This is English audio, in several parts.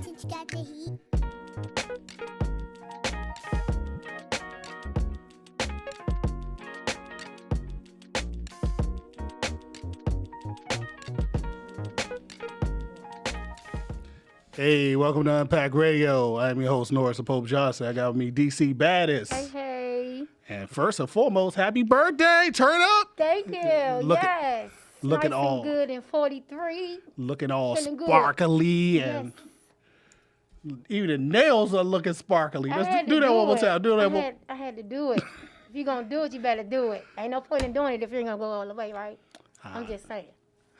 Vintage got the heat. Hey, welcome to Unpacked Radio. I'm your host, Norris Pope Johnson. I got with me DC Baddest. Hey. And first and foremost, happy birthday. Turn up. Thank you. Yes. Looking nice all and good in 43. Looking all Feeling good. sparkly and even the nails are looking sparkly. Let's do that one more time. Do that one. I had to do it. If you're going to do it, you better do it. Ain't no point in doing it if you're going to go all the way, right? I'm just saying.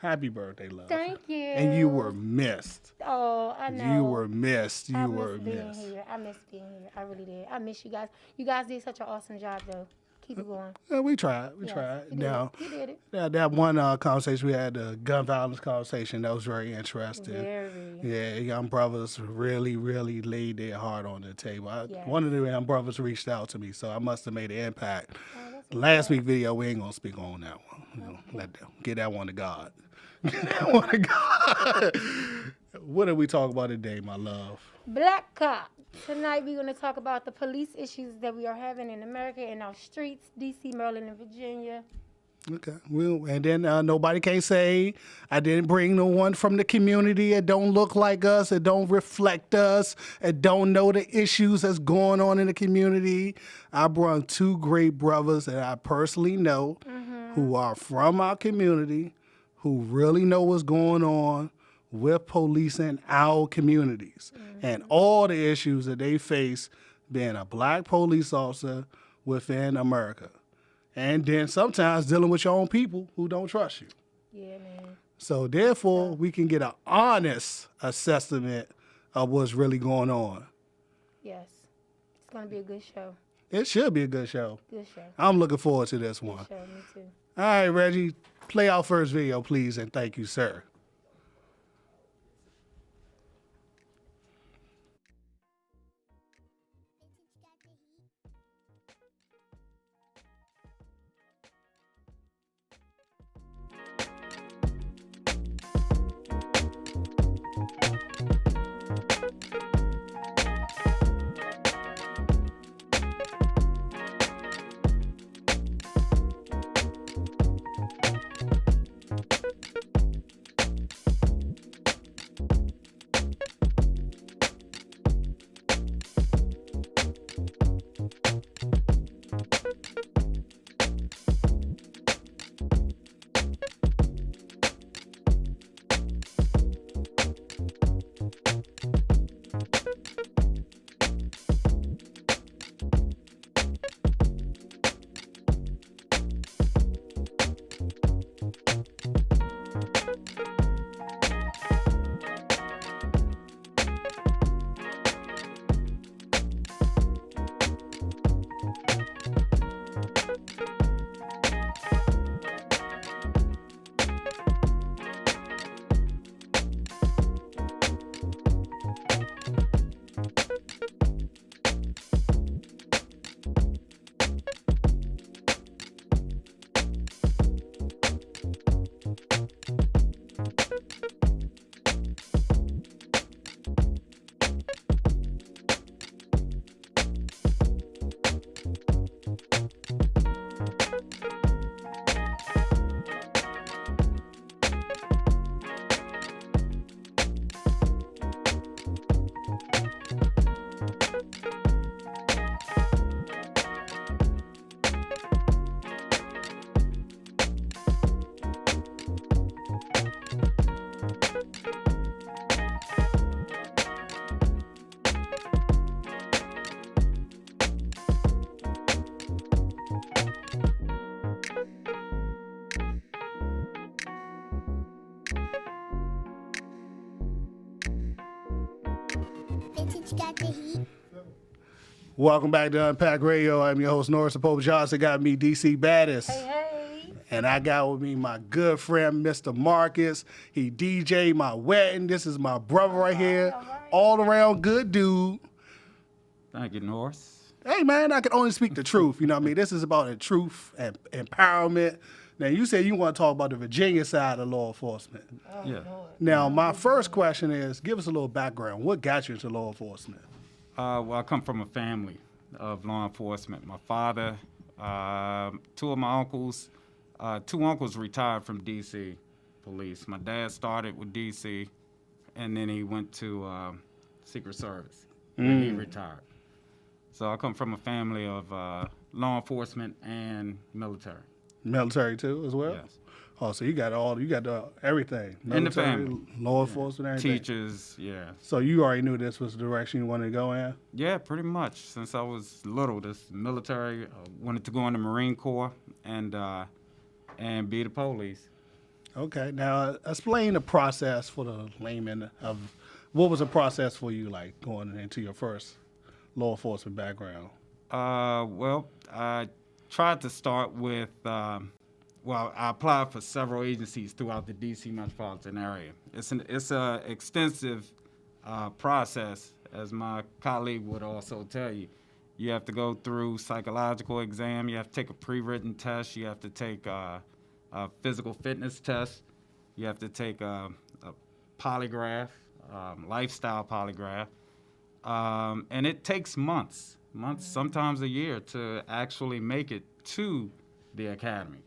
Happy birthday, love. Thank you. And you were missed. Oh, I know. You were missed. You I were miss being missed. here. I miss being here. I really did. I miss you guys. You guys did such an awesome job, though. Keep it going. Yeah, we tried. We Yes, tried. You did Now, it. You did it. that one conversation we had, the gun violence conversation, that was very interesting. Very. Yeah, young brothers really, really laid their heart on the table. Yes. One of the young brothers reached out to me, so I must have made an impact. Oh, that's Last week video, we ain't gonna speak on that one. You know, get that one to God. Get that one to God. What did we talk about today, my love? Black cop. Tonight we're going to talk about the police issues that we are having in America in our streets, D.C., Maryland, and Virginia. Okay. Well, and then nobody can say I didn't bring no one from the community. It don't look like us. It don't reflect us. It don't know the issues that's going on in the community. I brought two great brothers that I personally know who are from our community, who really know what's going on with police in our communities and all the issues that they face being a black police officer within America. And then sometimes dealing with your own people who don't trust you. Yeah, man. So therefore, we can get an honest assessment of what's really going on. Yes. It's going to be a good show. It should be a good show. Good show. I'm looking forward to this one. Good show. Me too. All right, Reggie, play our first video, please, and thank you, sir. Vintage got the heat. Welcome back to Unpacked Radio. I'm your host, Norris Pope Johnson. Got me, DC Baddest. Hey. And I got with me my good friend, Mr. Marcus. He DJ'd my wedding. This is my brother right here. All around good dude. Thank you, Norris. Hey, man, I can only speak the truth. You know what I mean? This is about the truth and empowerment. Now, you said you want to talk about the Virginia side of law enforcement. Yeah. Now, my first question is, give us a little background. What got you into law enforcement? Well, I come from a family of law enforcement. My father, two of my uncles, two uncles retired from D.C. police. My dad started with D.C., and then he went to Secret Service when he retired. So I come from a family of law enforcement and military. Military too, as well. Yes. Oh, so you got everything. Military, In the family. law enforcement, everything. Teachers, yeah. So you already knew this was the direction you wanted to go in. Yeah, pretty much. Since I was little, this military, wanted to go in the Marine Corps and be the police. Okay. Now, explain the process for the layman of what was the process for you like going into your first law enforcement background. Well, I tried to start with, I applied for several agencies throughout the D.C. metropolitan area. It's an extensive process, as my colleague would also tell you. You have to go through psychological exam. You have to take a pre-written test. You have to take a physical fitness test. You have to take a polygraph, lifestyle polygraph. And it takes months, sometimes a year, to actually make it to the academy.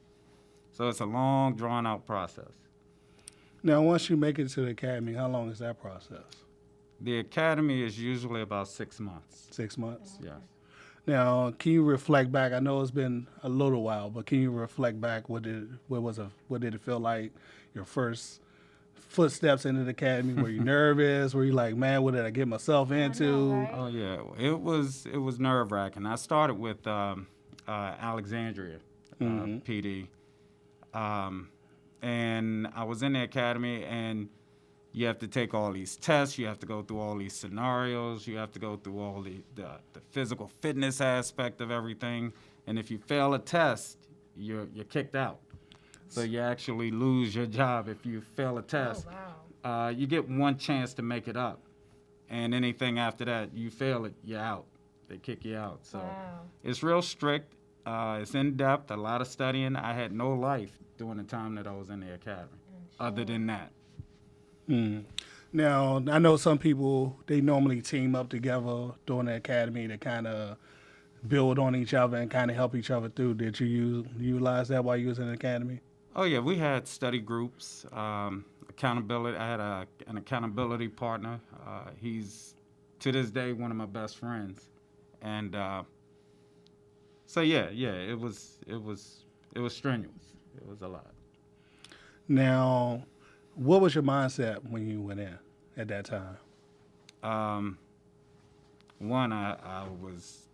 So it's a long, drawn-out process. Now, once you make it to the academy, how long is that process? The academy is usually about 6 months. 6 months? Yes. Now, can you reflect back? I know it's been a little while, but can you reflect back? What did it feel like? Your first footsteps into the academy? Were you nervous? Were you like, man, what did I get myself into? right? Oh yeah, it was nerve-wracking. I started with Alexandria PD, and I was in the academy, and you have to take all these tests. You have to go through all these scenarios. You have to go through all the physical fitness aspect of everything. And if you fail a test, you're kicked out. So you actually lose your job if you fail a test. Oh, wow. You get one chance to make it up. And anything after that, you fail it, you're out. They kick you out. So Wow. it's real strict. It's in-depth, a lot of studying. I had no life during the time that I was in the academy, other than that. Now, I know some people, they normally team up together during the academy to kind of build on each other and kind of help each other through. Did you utilize that while you was in the academy? Oh, yeah, we had study groups, accountability. I had an accountability partner. He's, to this day, one of my best friends. And so, it was strenuous. It was a lot. Now, what was your mindset when you went in at that time? One, I was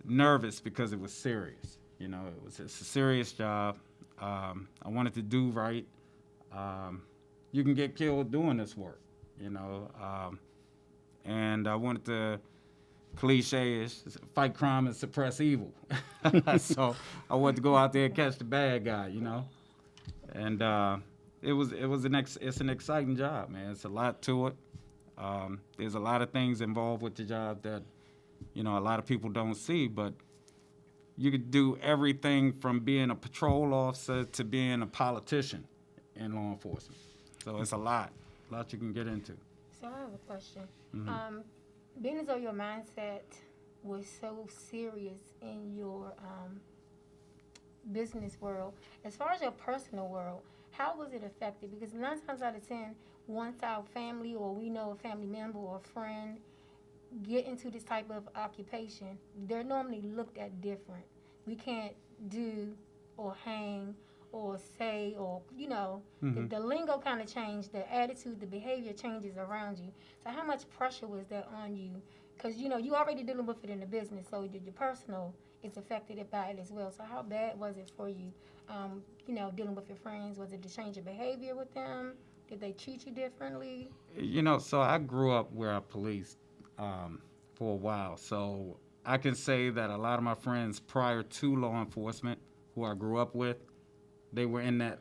nervous because it was serious. You know, it's a serious job. I wanted to do right. You can get killed doing this work, you know. And I wanted to, cliche-ish, fight crime and suppress evil. So I wanted to go out there and catch the bad guy, you know. And it's an exciting job, man. It's a lot to it. There's a lot of things involved with the job that, you know, a lot of people don't see, but you could do everything from being a patrol officer to being a politician in law enforcement. So it's a lot you can get into. So I have a question. Being as though your mindset was so serious in your business world, as far as your personal world, how was it affected? Because 9 times out of 10, once our family or we know a family member or a friend get into this type of occupation, they're normally looked at different. We can't do or hang or say or, you know, the lingo kind of changed, the attitude, the behavior changes around you. So how much pressure was that on you? Because, you know, you already dealing with it in the business, so your personal is affected by it as well. So how bad was it for you, you know, dealing with your friends? Was it to change your behavior with them? Did they treat you differently? You know, so I grew up where I policed for a while. So I can say that a lot of my friends prior to law enforcement who I grew up with, they were on the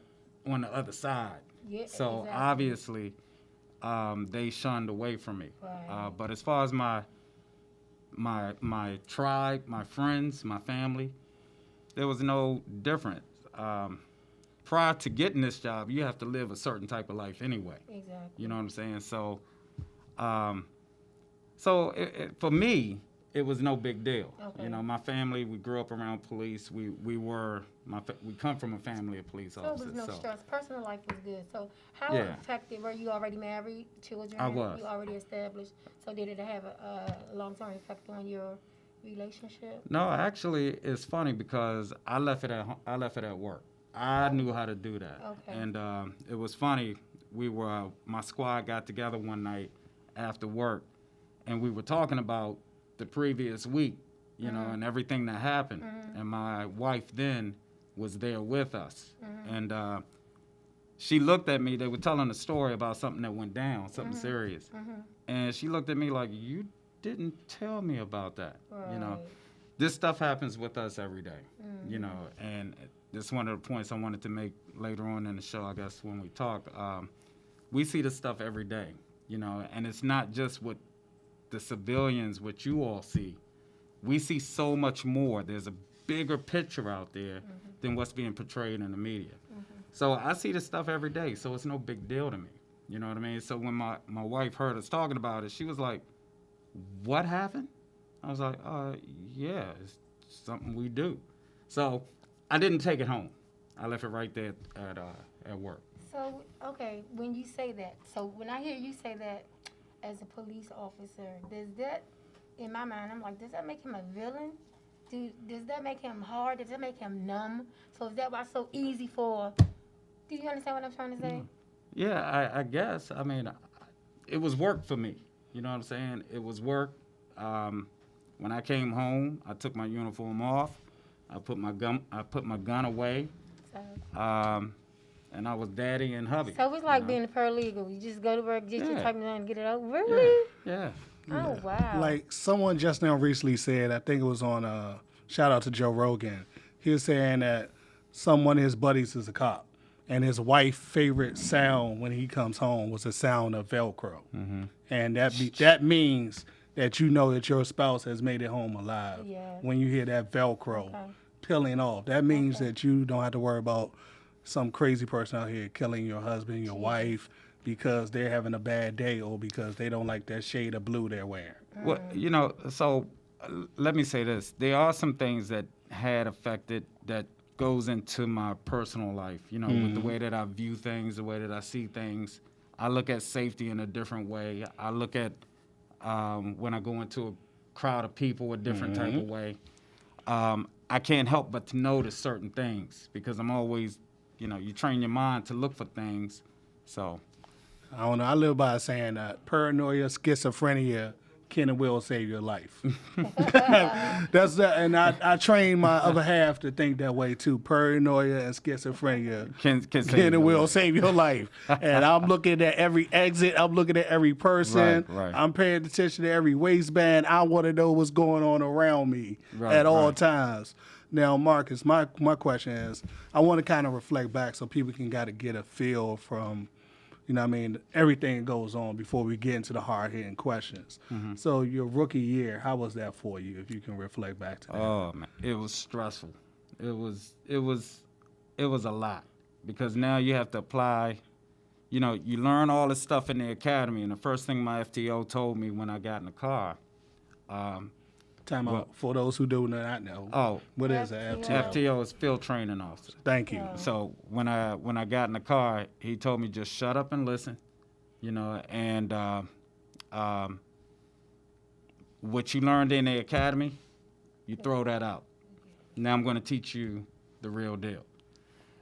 other side. Yeah, so exactly. obviously they shunned away from me. Right. But as far as my tribe, my friends, my family, there was no difference. prior to getting this job, you have to live a certain type of life anyway. Exactly. You know what I'm saying? So, for me, it was no big deal. Okay. You know, my family, we grew up around police. We come from a family of police So officers. it was no stress. Personal life was good. So how Yeah. effective were you already married, children? I was. You already established. So did it have a long-term effect on your relationship? No, actually, it's funny because I left it at work. I knew how to do that. Okay. And it was funny. My squad got together one night after work, and we were talking about the previous week, you know, and everything that happened. And my wife then was there with us. And she looked at me. They were telling a story about something that went down, something serious. And she looked at me like, you didn't tell me about that. Right. You know, this stuff happens with us every day, you know, and this is one of the points I wanted to make later on in the show, I guess, when we talk. We see this stuff every day, you know, and it's not just what the civilians, what you all see. We see so much more. There's a bigger picture out there than what's being portrayed in the media. So I see this stuff every day, so it's no big deal to me. You know what I mean? So when my wife heard us talking about it, she was like, what happened? I was like, yeah, it's something we do. So I didn't take it home. I left it right there at work. So, okay, when you say that, so when I hear you say that as a police officer, does that, in my mind, I'm like, does that make him a villain? Does that make him hard? Does that make him numb? So is that why it's so easy for, do you understand what I'm trying to say? Yeah, I guess. I mean, it was work for me. You know what I'm saying? It was work. When I came home, I took my uniform off. I put my gun away. So, And I was daddy and hubby. so it's like you know? being a paralegal. You just go to work, get your Yeah. type and get it over. Really? Yeah. Oh, wow. Like someone just now recently said, I think it was on shout out to Joe Rogan. He was saying that one of his buddies is a cop, and his wife's favorite sound when he comes home was the sound of Velcro, and that means that you know that your spouse has made it home alive. Yeah. When you hear that Velcro peeling off, that means that you don't have to worry about some crazy person out here killing your husband, your wife, because they're having a bad day or because they don't like that shade of blue they're wearing. Well, you know, so let me say this. There are some things that had affected that goes into my personal life, you know, with the way that I view things, the way that I see things. I look at safety in a different way. I look at when I go into a crowd of people a different type of way. I can't help but to notice certain things because I'm always, you know, you train your mind to look for things. So I don't know. I live by saying that paranoia, schizophrenia can and will save your life. That's that, and I train my other half to think that way too. Paranoia and schizophrenia can and will save your life. And I'm looking at every exit. I'm looking at every person. Right. I'm paying attention to every waistband. I want to know what's going on around me at all times. Now, Marcus, my question is, I want to kind of reflect back so people can get a feel from, you know what I mean, everything goes on before we get into the hard-hitting questions. So your rookie year, how was that for you, if you can reflect back to that? Oh, man, it was stressful. It was a lot because now you have to apply. You know, you learn all this stuff in the academy, and the first thing my FTO told me when I got in the car, Time out, for those who do not know, what is an FTO? FTO is field training officer. Thank you. So when I got in the car, he told me just shut up and listen, you know, and what you learned in the academy, you throw that out. Now I'm going to teach you the real deal.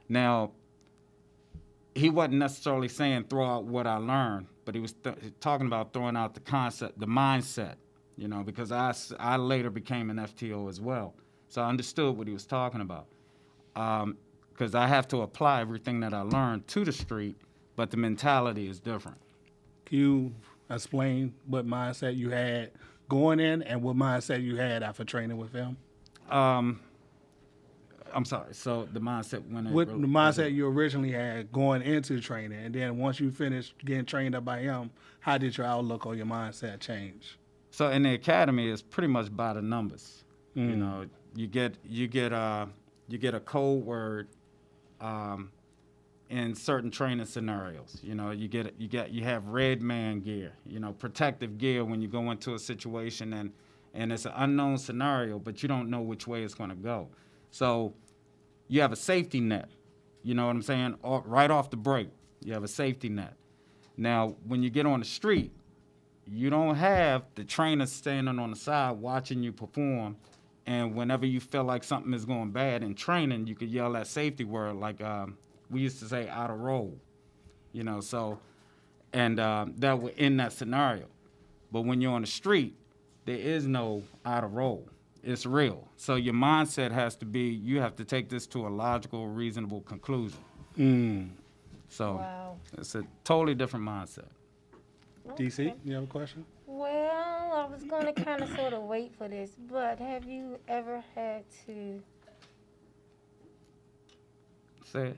Now, he wasn't necessarily saying throw out what I learned, but he was talking about throwing out the concept, the mindset, you know, because I later became an FTO as well. So I understood what he was talking about. Because I have to apply everything that I learned to the street, but the mentality is different. Can you explain what mindset you had going in and what mindset you had after training with him? I'm sorry. So the mindset when What the mindset you originally had going into training, and then once you finished getting trained up by him, how did your outlook or your mindset change? So in the academy, it's pretty much by the numbers. You know, you get a code word, in certain training scenarios. You know, you have red man gear, you know, protective gear when you go into a situation and it's an unknown scenario, but you don't know which way it's going to go. So you have a safety net. You know what I'm saying? Right off the break, you have a safety net. Now, when you get on the street, you don't have the trainer standing on the side watching you perform. And whenever you feel like something is going bad in training, you could yell that safety word like we used to say, out of roll. You know, so, and that would end that scenario. But when you're on the street, there is no out of roll. It's real. So your mindset has to be, you have to take this to a logical, reasonable conclusion. So Wow. it's a totally different mindset. DC, you have a question? Well, I was going to kind of sort of wait for this, but have you ever had to Say it.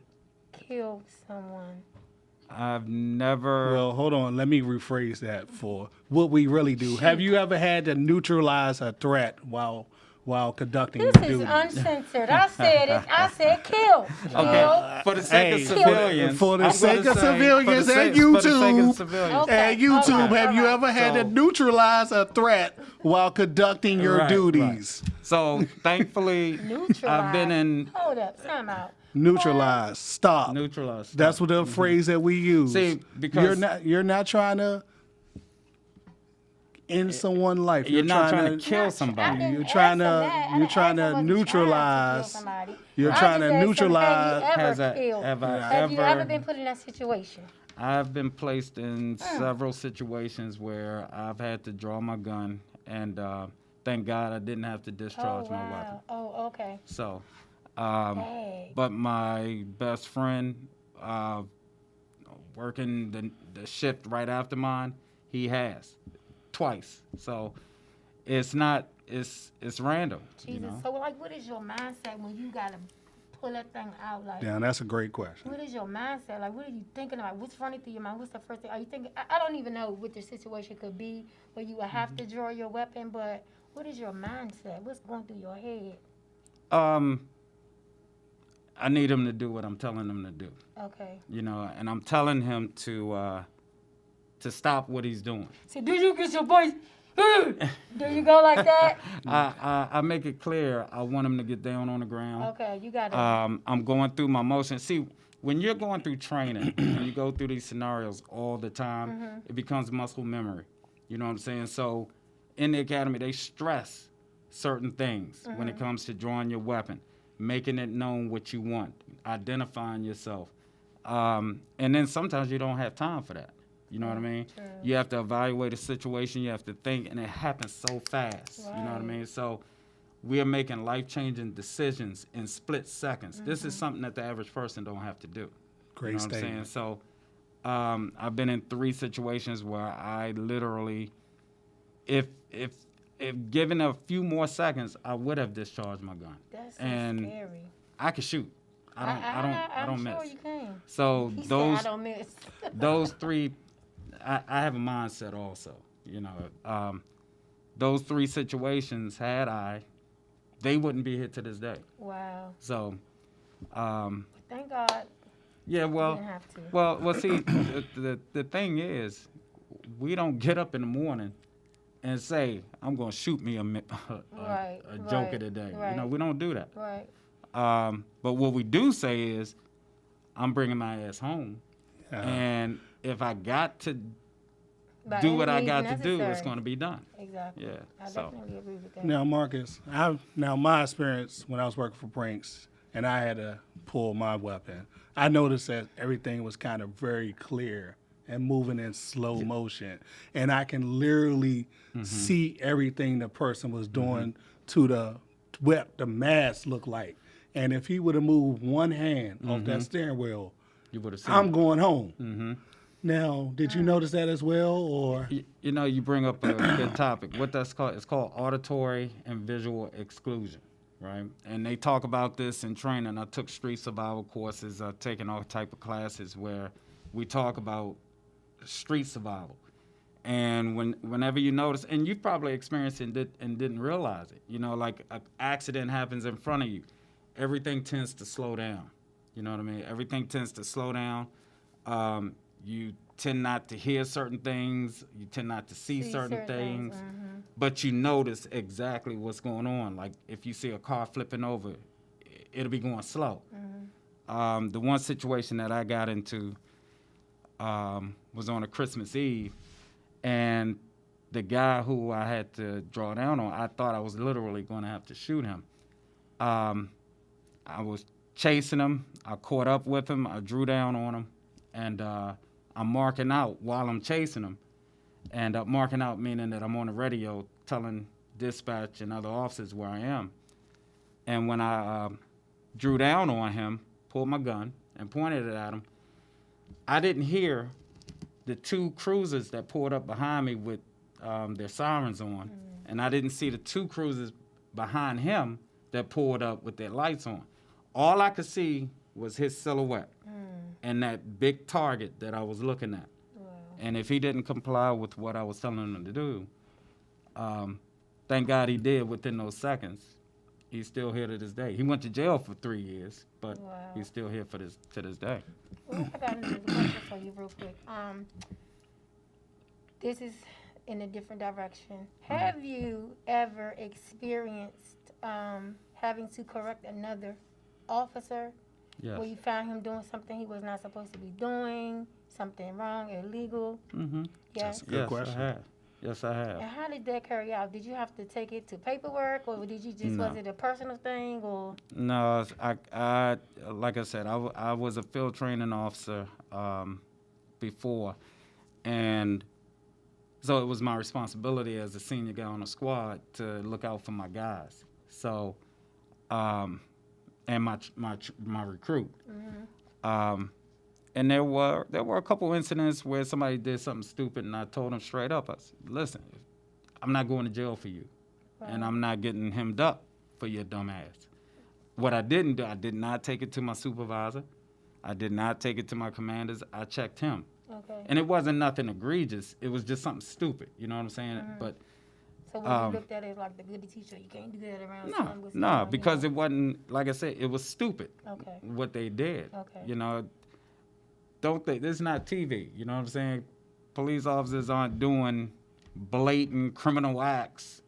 kill someone? I've never. Well, hold on. Let me rephrase that for what we really do. Have you ever had to neutralize a threat while conducting your This is duties? uncensored. I said it. I said kill. Okay, for the sake Hey, of civilians. for the I'm sake gonna of say, civilians for the and sake- for the sake YouTube. of civilians. Okay. And YouTube, have you alright. ever had to So- neutralize a threat while conducting your Right, duties? right. So thankfully, Neutralize. I've been in Hold up. Time out. Neutralize. Stop. neutralized. That's what the phrase that we use. See, because- you're not trying to end someone's life. You're not trying to I kill didn't somebody. You're ask trying him to- that. I you're didn't trying ask to him was he neutralize- trying to kill somebody. You're I trying just to asked him, neutralize- Have you Has ever I- killed? have I Have you ever- ever been put in that situation? I've been placed in several situations where I've had to draw my gun, and thank God I didn't have to discharge Oh, my weapon. wow. Oh, okay. So, Hey. but my best friend, working the shift right after mine, he has twice. So, it's not. It's random. Jesus. You know? So, like, what is your mindset when you got to pull that thing out? Like, Damn, that's a great question. what is your mindset? Like, what are you thinking about? What's running through your mind? What's the first thing? Are you thinking? I don't even know what the situation could be where you would have to draw your weapon, but what is your mindset? What's going through your head? I need him to do what I'm telling him to do. Okay. You know, and I'm telling him to stop what he's doing. So, did you get your voice? Do you go like that? I make it clear I want him to get down on the ground. Okay, you got it. I'm going through my motions. See, when you're going through training and you go through these scenarios all the time, it becomes muscle memory. You know what I'm saying? So in the academy, they stress certain things when it comes to drawing your weapon, making it known what you want, identifying yourself. And then sometimes you don't have time for that. You know what I mean? True. You have to evaluate a situation, you have to think, and it happens so fast. You know what I Right. mean? So we are making life-changing decisions in split seconds. This is something that the average person don't have to do. Great You know what I'm statement. saying? So I've been in 3 situations where I literally, if given a few more seconds, I would have discharged my gun. That's so and scary. I can shoot. I don't I'm miss. sure you can. So He those said, I don't miss. those 3, I have a mindset also. You know, those 3 situations they wouldn't be here to this day. Wow. So, Thank God yeah. you Well, didn't have to. well. See, the thing is, we don't get up in the morning and say, "I'm going to shoot me a Right, joker right, today." right. You know, we don't do that. Right. But what we do say is, "I'm bringing my ass home," and if I got to By do any what I means got to do, it's necessary. going to be done. Exactly. Yeah. I So, definitely agree with that. Now, Marcus, my experience when I was working for Brinks and I had to pull my weapon, I noticed that everything was kind of very clear and moving in slow motion. And I can literally see everything the person was doing to what the mask looked like. And if he would have moved one hand off that steering wheel, you would have seen. I'm it. going home. Now, did you notice that as well, or? You know, you bring up a good topic. What that's called? It's called auditory and visual exclusion, right? And they talk about this in training. I took street survival courses. I've taken all type of classes where we talk about street survival. And whenever you notice, and you've probably experienced it and didn't realize it, you know, like an accident happens in front of you, everything tends to slow down. You know what I mean? Everything tends to slow down. You tend not to hear certain things. You tend not to see certain things. But you notice exactly what's going on. Like if you see a car flipping over, it'll be going slow. The one situation that I got into was on a Christmas Eve, and the guy who I had to draw down on, I thought I was literally going to have to shoot him. I was chasing him. I caught up with him. I drew down on him, and I'm marking out while I'm chasing him. And marking out meaning that I'm on the radio telling dispatch and other officers where I am. And when I drew down on him, pulled my gun, and pointed it at him, I didn't hear the two cruisers that pulled up behind me with their sirens on. And I didn't see the two cruisers behind him that pulled up with their lights on. All I could see was his silhouette and that big target that I was looking at. And if he didn't comply with what I was telling him to do, thank God he did within those seconds. He's still here to this day. He went to jail for 3 years, but he's still here to this day. Well, I got another question for you real quick. This is in a different direction. Have you ever experienced having to correct another officer? Yes. Where you found him doing something he was not supposed to be doing, something wrong, illegal? That's a good question. I have. Yes, I have. And how did that carry out? Did you have to take it to paperwork, or did you just, was it a personal thing, or? No, I like I said, I was a field training officer before, and so it was my responsibility as a senior guy on the squad to look out for my guys. So, and my recruit. And there were a couple incidents where somebody did something stupid, and I told them straight up, I said, listen, I'm not going to jail for you, and I'm not getting hemmed up for your dumb ass. What I didn't do, I did not take it to my supervisor. I did not take it to my commanders. I checked him. Okay. And it wasn't nothing egregious. It was just something stupid. You know what I'm saying? But so when you looked at it like the goody teacher, you can't do that around No, because it wasn't, like I said, it was stupid. Okay. What they did. Okay. You know, this is not TV. You know what I'm saying? Police officers aren't doing blatant criminal acts.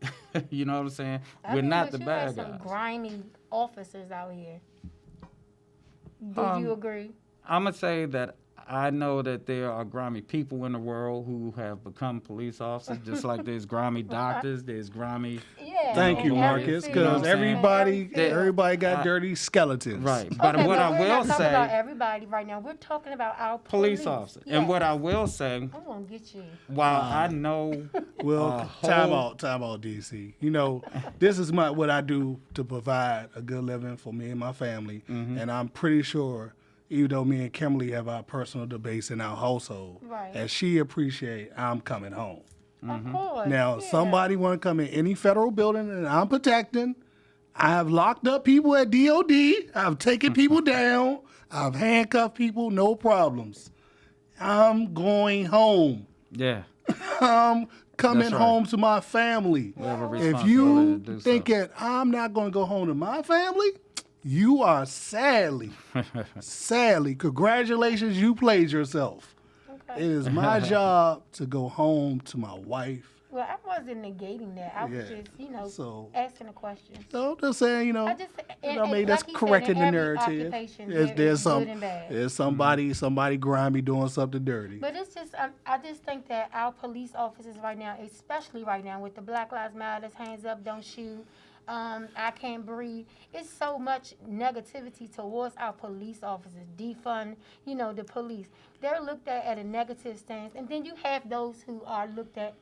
You know what I'm saying? We're not the bad guys. Some grimy officers out here. Did you agree? I'm going to say that I know that there are grimy people in the world who have become police officers, just like there's grimy doctors, there's grimy... Yeah. Thank you, Marcus, because everybody got dirty skeletons. Right. But okay, what but I will we're not talking say... about everybody right now. We're talking about our police officers. Yes. And what I will say... I'm going to get you. While I know... Well, time out, DC. You know, this is what I do to provide a good living for me and my family, and I'm pretty sure... Even though me and Kimberly have our personal debates in our household, as she appreciate, I'm coming home. Of course. Now, somebody want to come in any federal building and I'm protecting. I have locked up people at DOD. I've taken people down. I've handcuffed people, no problems. I'm going home. Yeah. I'm coming home to my family. If you thinking I'm not going to go home to my family, you are sadly, congratulations, you played yourself. Okay. It is my job to go home to my wife. Well, I wasn't negating that. I was just, asking a question. So I'm just saying, that's like correcting said, the narrative. There's somebody grimy doing something dirty. But it's just, I just think that our police officers right now, especially right now with the Black Lives Matter, hands up, don't shoot, I can't breathe. It's so much negativity towards our police officers. Defund, the police. They're looked at a negative stance, and then you have those who are looked at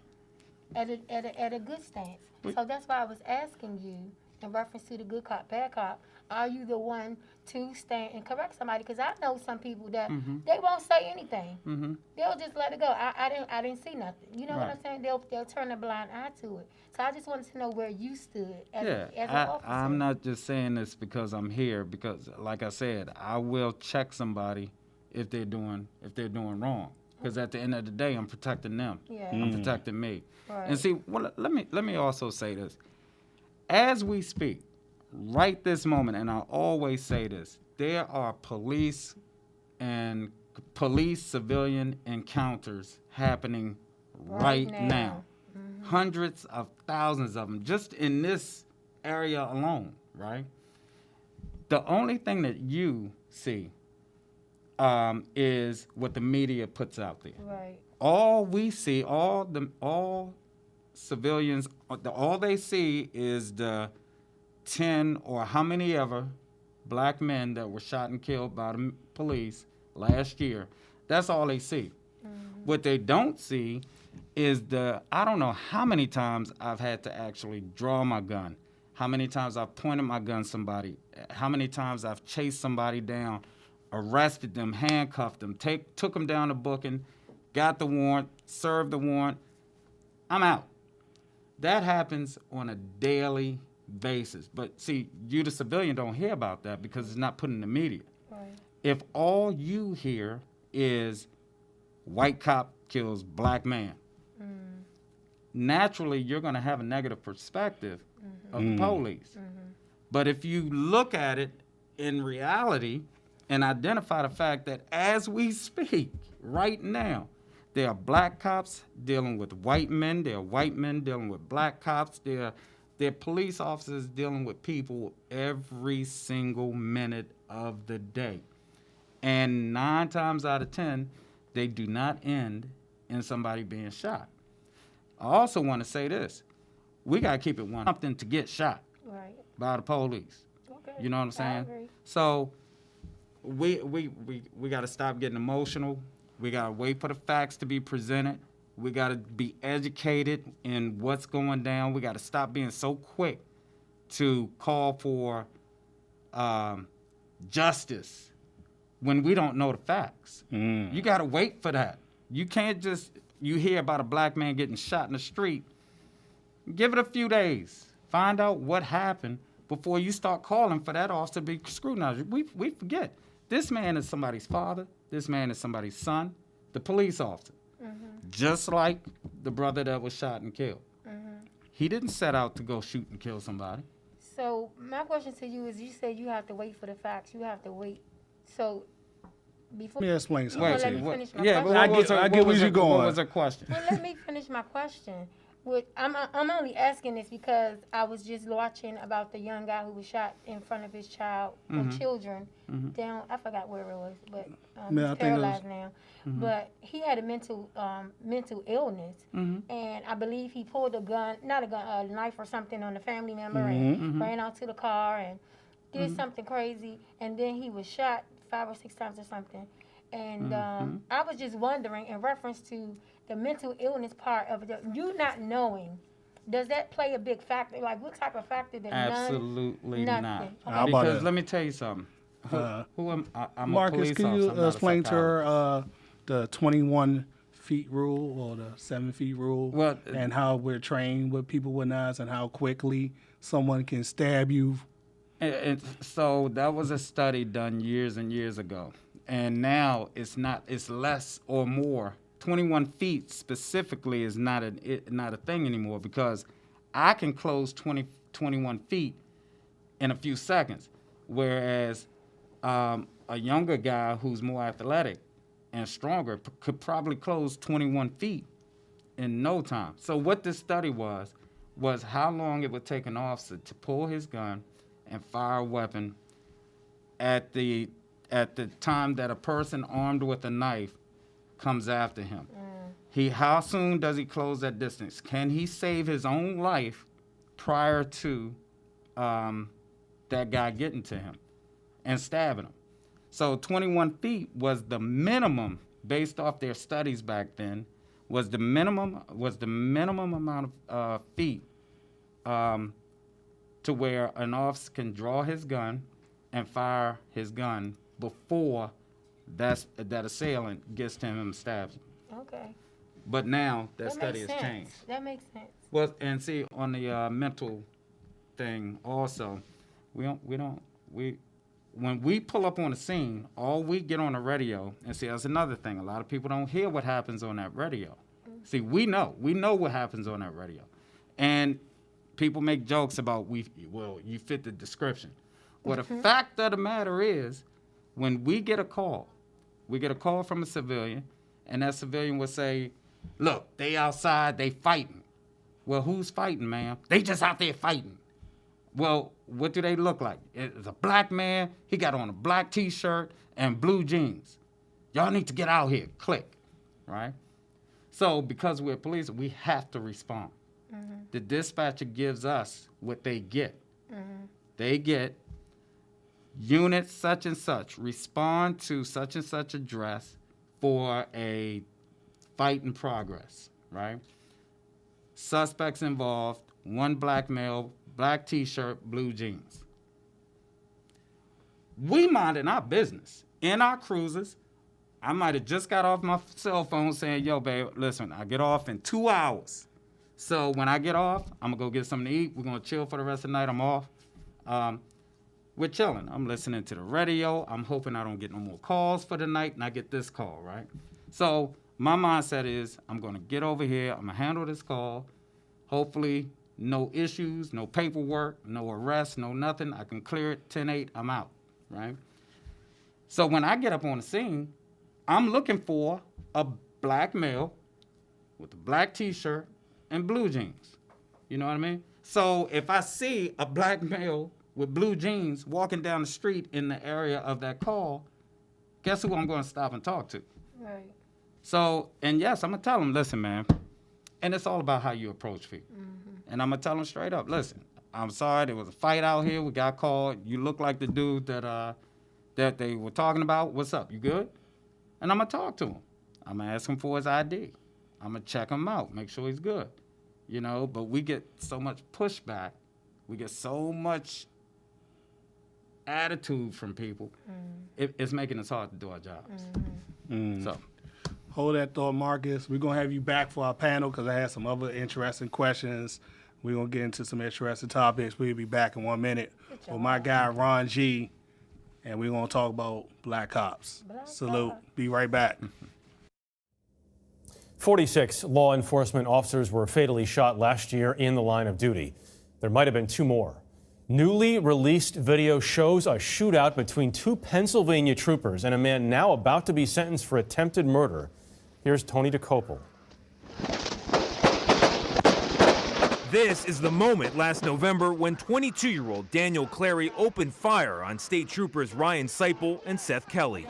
a good stance. So that's why I was asking you, in reference to the good cop, bad cop, are you the one to stand and correct somebody? Because I know some people that they won't say anything. They'll just let it go. I didn't see nothing. You know what I'm saying? They'll turn a blind eye to it. So I just wanted to know where you stood as an officer. I'm not just saying this because I'm here. Because, like I said, I will check somebody if they're doing wrong. Because at the end of the day, I'm protecting them. Yeah. I'm protecting me. Right. And see, let me also say this. As we speak, right this moment, and I always say this, there are police civilian encounters happening right now. Hundreds of thousands of them just in this area alone, right? The only thing that you see is what the media puts out there. Right. All we see, all civilians, all they see is the 10 or how many ever black men that were shot and killed by the police last year. That's all they see. What they don't see is I don't know how many times I've had to actually draw my gun, how many times I've pointed my gun at somebody, how many times I've chased somebody down, arrested them, handcuffed them, took them down to booking, got the warrant, served the warrant, I'm out. That happens on a daily basis. But see, you the civilian don't hear about that because it's not put in the media. Right. If all you hear is white cop kills black man, naturally you're going to have a negative perspective of the police. But if you look at it in reality and identify the fact that as we speak right now, there are black cops dealing with white men, there are white men dealing with black cops, there are police officers dealing with people every single minute of the day. And 9 times out of 10, they do not end in somebody being shot. I also want to say this. We got to keep it one. Something to get shot by the police. Okay. You know what I'm saying? I agree. So we got to stop getting emotional. We got to wait for the facts to be presented. We got to be educated in what's going down. We got to stop being so quick to call for justice when we don't know the facts. You got to wait for that. You can't you hear about a black man getting shot in the street. Give it a few days. Find out what happened before you start calling for that officer to be scrutinized. We forget. This man is somebody's father. This man is somebody's son, the police officer. Just like the brother that was shot and killed. He didn't set out to go shoot and kill somebody. So my question to you is, you said you have to wait for the facts. You have to wait. So before... Let me explain something. Let me finish my yeah, question. I get where you're going. What was her question? Well, let me finish my question. I'm only asking this because I was just watching about the young guy who was shot in front of his child or children down. I forgot where it was, but he's paralyzed now. But he had a mental illness, and I believe he pulled a knife or something on a family member and ran out to the car and did something crazy, and then he was shot 5 or 6 times or something. And I was just wondering, in reference to the mental illness part of it, you not knowing, does that play a big factor? Like, what type of factor? Absolutely not. Okay. Because let me tell you something. I'm a Marcus, police can officer. you explain to her the 21 feet rule or the 7 feet rule, and how we're trained with people with knives and how quickly someone can stab you? And so that was a study done years and years ago. And now it's less or more. 21 feet specifically is not a thing anymore, because I can close 21 feet in a few seconds, whereas a younger guy who's more athletic and stronger could probably close 21 feet in no time. So what this study was how long it would take an officer to pull his gun and fire a weapon at the time that a person armed with a knife comes after him. How soon does he close that distance? Can he save his own life prior to that guy getting to him and stabbing him? So 21 feet was the minimum, based off their studies back then, was the minimum amount of feet to where an officer can draw his gun and fire his gun before that assailant gets to him and stabs him. Okay. But now that study has changed. That makes sense. Well, and see, on the mental thing also, when we pull up on the scene, all we get on the radio, and see, that's another thing. A lot of people don't hear what happens on that radio. See, we know what happens on that radio. And people make jokes about, you fit the description. Well, the fact of the matter is, when we get a call from a civilian, and that civilian will say, look, they outside, they fighting. Well, who's fighting, ma'am? They just out there fighting. Well, what do they look like? It's a black man. He got on a black T-shirt and blue jeans. Y'all need to get out here. Click, right? So because we're police, we have to respond. The dispatcher gives us what they get. They get unit such and such, respond to such and such address for a fight in progress, right? Suspects involved, one black male, black T-shirt, blue jeans. We minding our business in our cruisers. I might have just got off my cell phone saying, yo, babe, listen, I get off in 2 hours. So when I get off, I'm going to go get something to eat. We're going to chill for the rest of the night. I'm off. We're chilling. I'm listening to the radio. I'm hoping I don't get no more calls for the night, and I get this call, right? So my mindset is I'm going to get over here. I'm going to handle this call. Hopefully no issues, no paperwork, no arrest, no nothing. I can clear it, 10-8, I'm out, right? So when I get up on the scene, I'm looking for a black male with a black T-shirt and blue jeans. You know what I mean? So if I see a black male with blue jeans walking down the street in the area of that call, guess who I'm going to stop and talk to? Right. So, and yes, I'm going to tell him, listen, man, and it's all about how you approach people. And I'm going to tell him straight up, listen, I'm sorry, there was a fight out here. We got called. You look like the dude that they were talking about. What's up? You good? And I'm going to talk to him. I'm going to ask him for his ID. I'm going to check him out, make sure he's good. You know, but we get so much pushback. We get so much attitude from people. It's making us hard to do our jobs. So, hold that thought, Marcus. We're going to have you back for our panel because I had some other interesting questions. We're going to get into some interesting topics. We'll be back in 1 minute with my guy, Ron G., and we're going to talk about black cops. Salute. Be right back. 46 law enforcement officers were fatally shot last year in the line of duty. There might have been 2 more. Newly released video shows a shootout between 2 Pennsylvania troopers and a man now about to be sentenced for attempted murder. Here's Tony DeCopel. This is the moment last November when 22-year-old Daniel Clary opened fire on state troopers Ryan Seipel and Seth Kelly.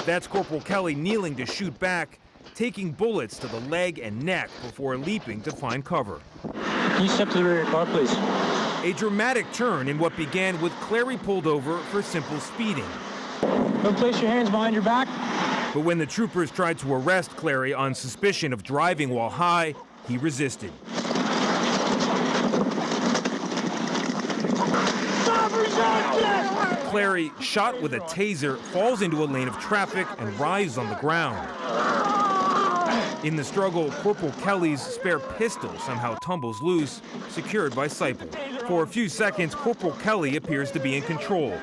That's Corporal Kelly kneeling to shoot back, taking bullets to the leg and neck before leaping to find cover. Can you step to the rear of your car, please? A dramatic turn in what began with Clary pulled over for simple speeding. Don't place your hands behind your back. But when the troopers tried to arrest Clary on suspicion of driving while high, he resisted. Clary, shot with a taser, falls into a lane of traffic and writhes on the ground. In the struggle, Corporal Kelly's spare pistol somehow tumbles loose, secured by Seipel. For a few seconds, Corporal Kelly appears to be in control.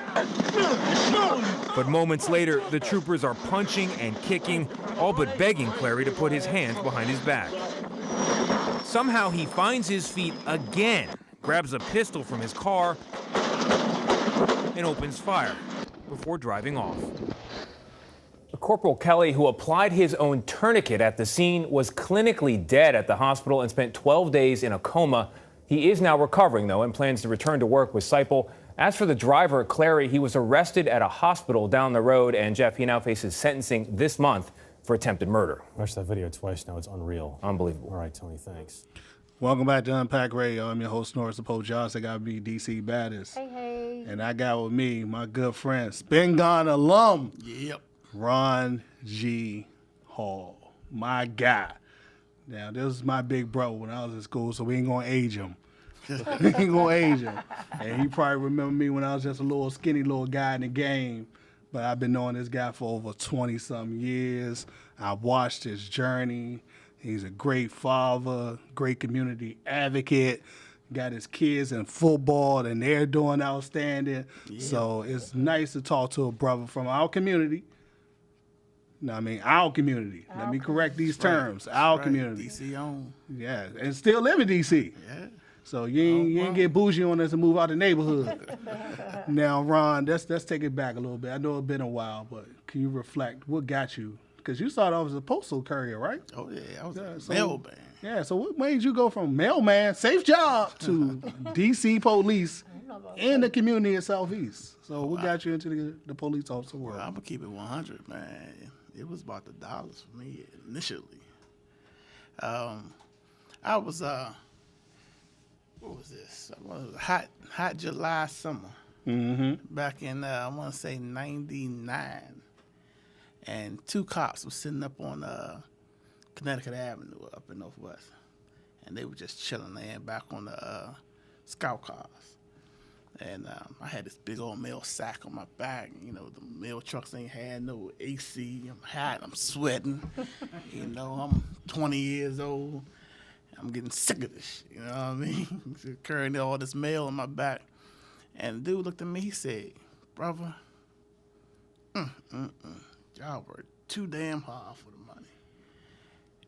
But moments later, the troopers are punching and kicking, all but begging Clary to put his hands behind his back. Somehow he finds his feet again, grabs a pistol from his car, and opens fire before driving off. Corporal Kelly, who applied his own tourniquet at the scene, was clinically dead at the hospital and spent 12 days in a coma. He is now recovering, though, and plans to return to work with Seipel. As for the driver, Clary, he was arrested at a hospital down the road, and Jeff, he now faces sentencing this month for attempted murder. I watched that video twice now. It's unreal. Unbelievable. All right, Tony, thanks. Welcome back to Unpacked Radio. I'm your host, Norris the Pope Johnson. Got me DC Baddest. Hey. And I got with me my good friend, Spin Gone alum. Yep. Ron G. Hall, my guy. Now, this is my big brother when I was in school, so we ain't gonna age him. We ain't gonna age him. And he probably remember me when I was just a little skinny little guy in the game. But I've been knowing this guy for over 20-something years. I've watched his journey. He's a great father, great community advocate. Got his kids in football, and they're doing outstanding. Yeah. So it's nice to talk to a brother from our community. No, I mean, our community. Let me correct these terms. Our community. DC on. Yeah, and still live in DC. Yeah. So you ain't get bougie on us and move out the neighborhood. Now, Ron, let's take it back a little bit. I know it's been a while, but can you reflect? What got you? Because you started off as a postal courier, right? Oh, yeah. I was a mailman. Yeah, so what made you go from mailman, safe job, to D.C. police in the community of Southeast? So what got you into the police officer world? Well, I'm going to keep it 100, man. It was about the dollars for me initially. I was, what was this? It was a hot July summer. Mm-hmm. Back in, I want to say 99. And 2 cops were sitting up on Connecticut Avenue up in Northwest. And they were just chilling there back on the scout cars. And I had this big old mail sack on my back. You know, the mail trucks ain't had no AC. I'm hot. I'm sweating. You know, I'm 20 years old. I'm getting sick of this shit. You know what I mean? Carrying all this mail on my back. And the dude looked at me. He said, "Brother, y'all work too damn hard for the money."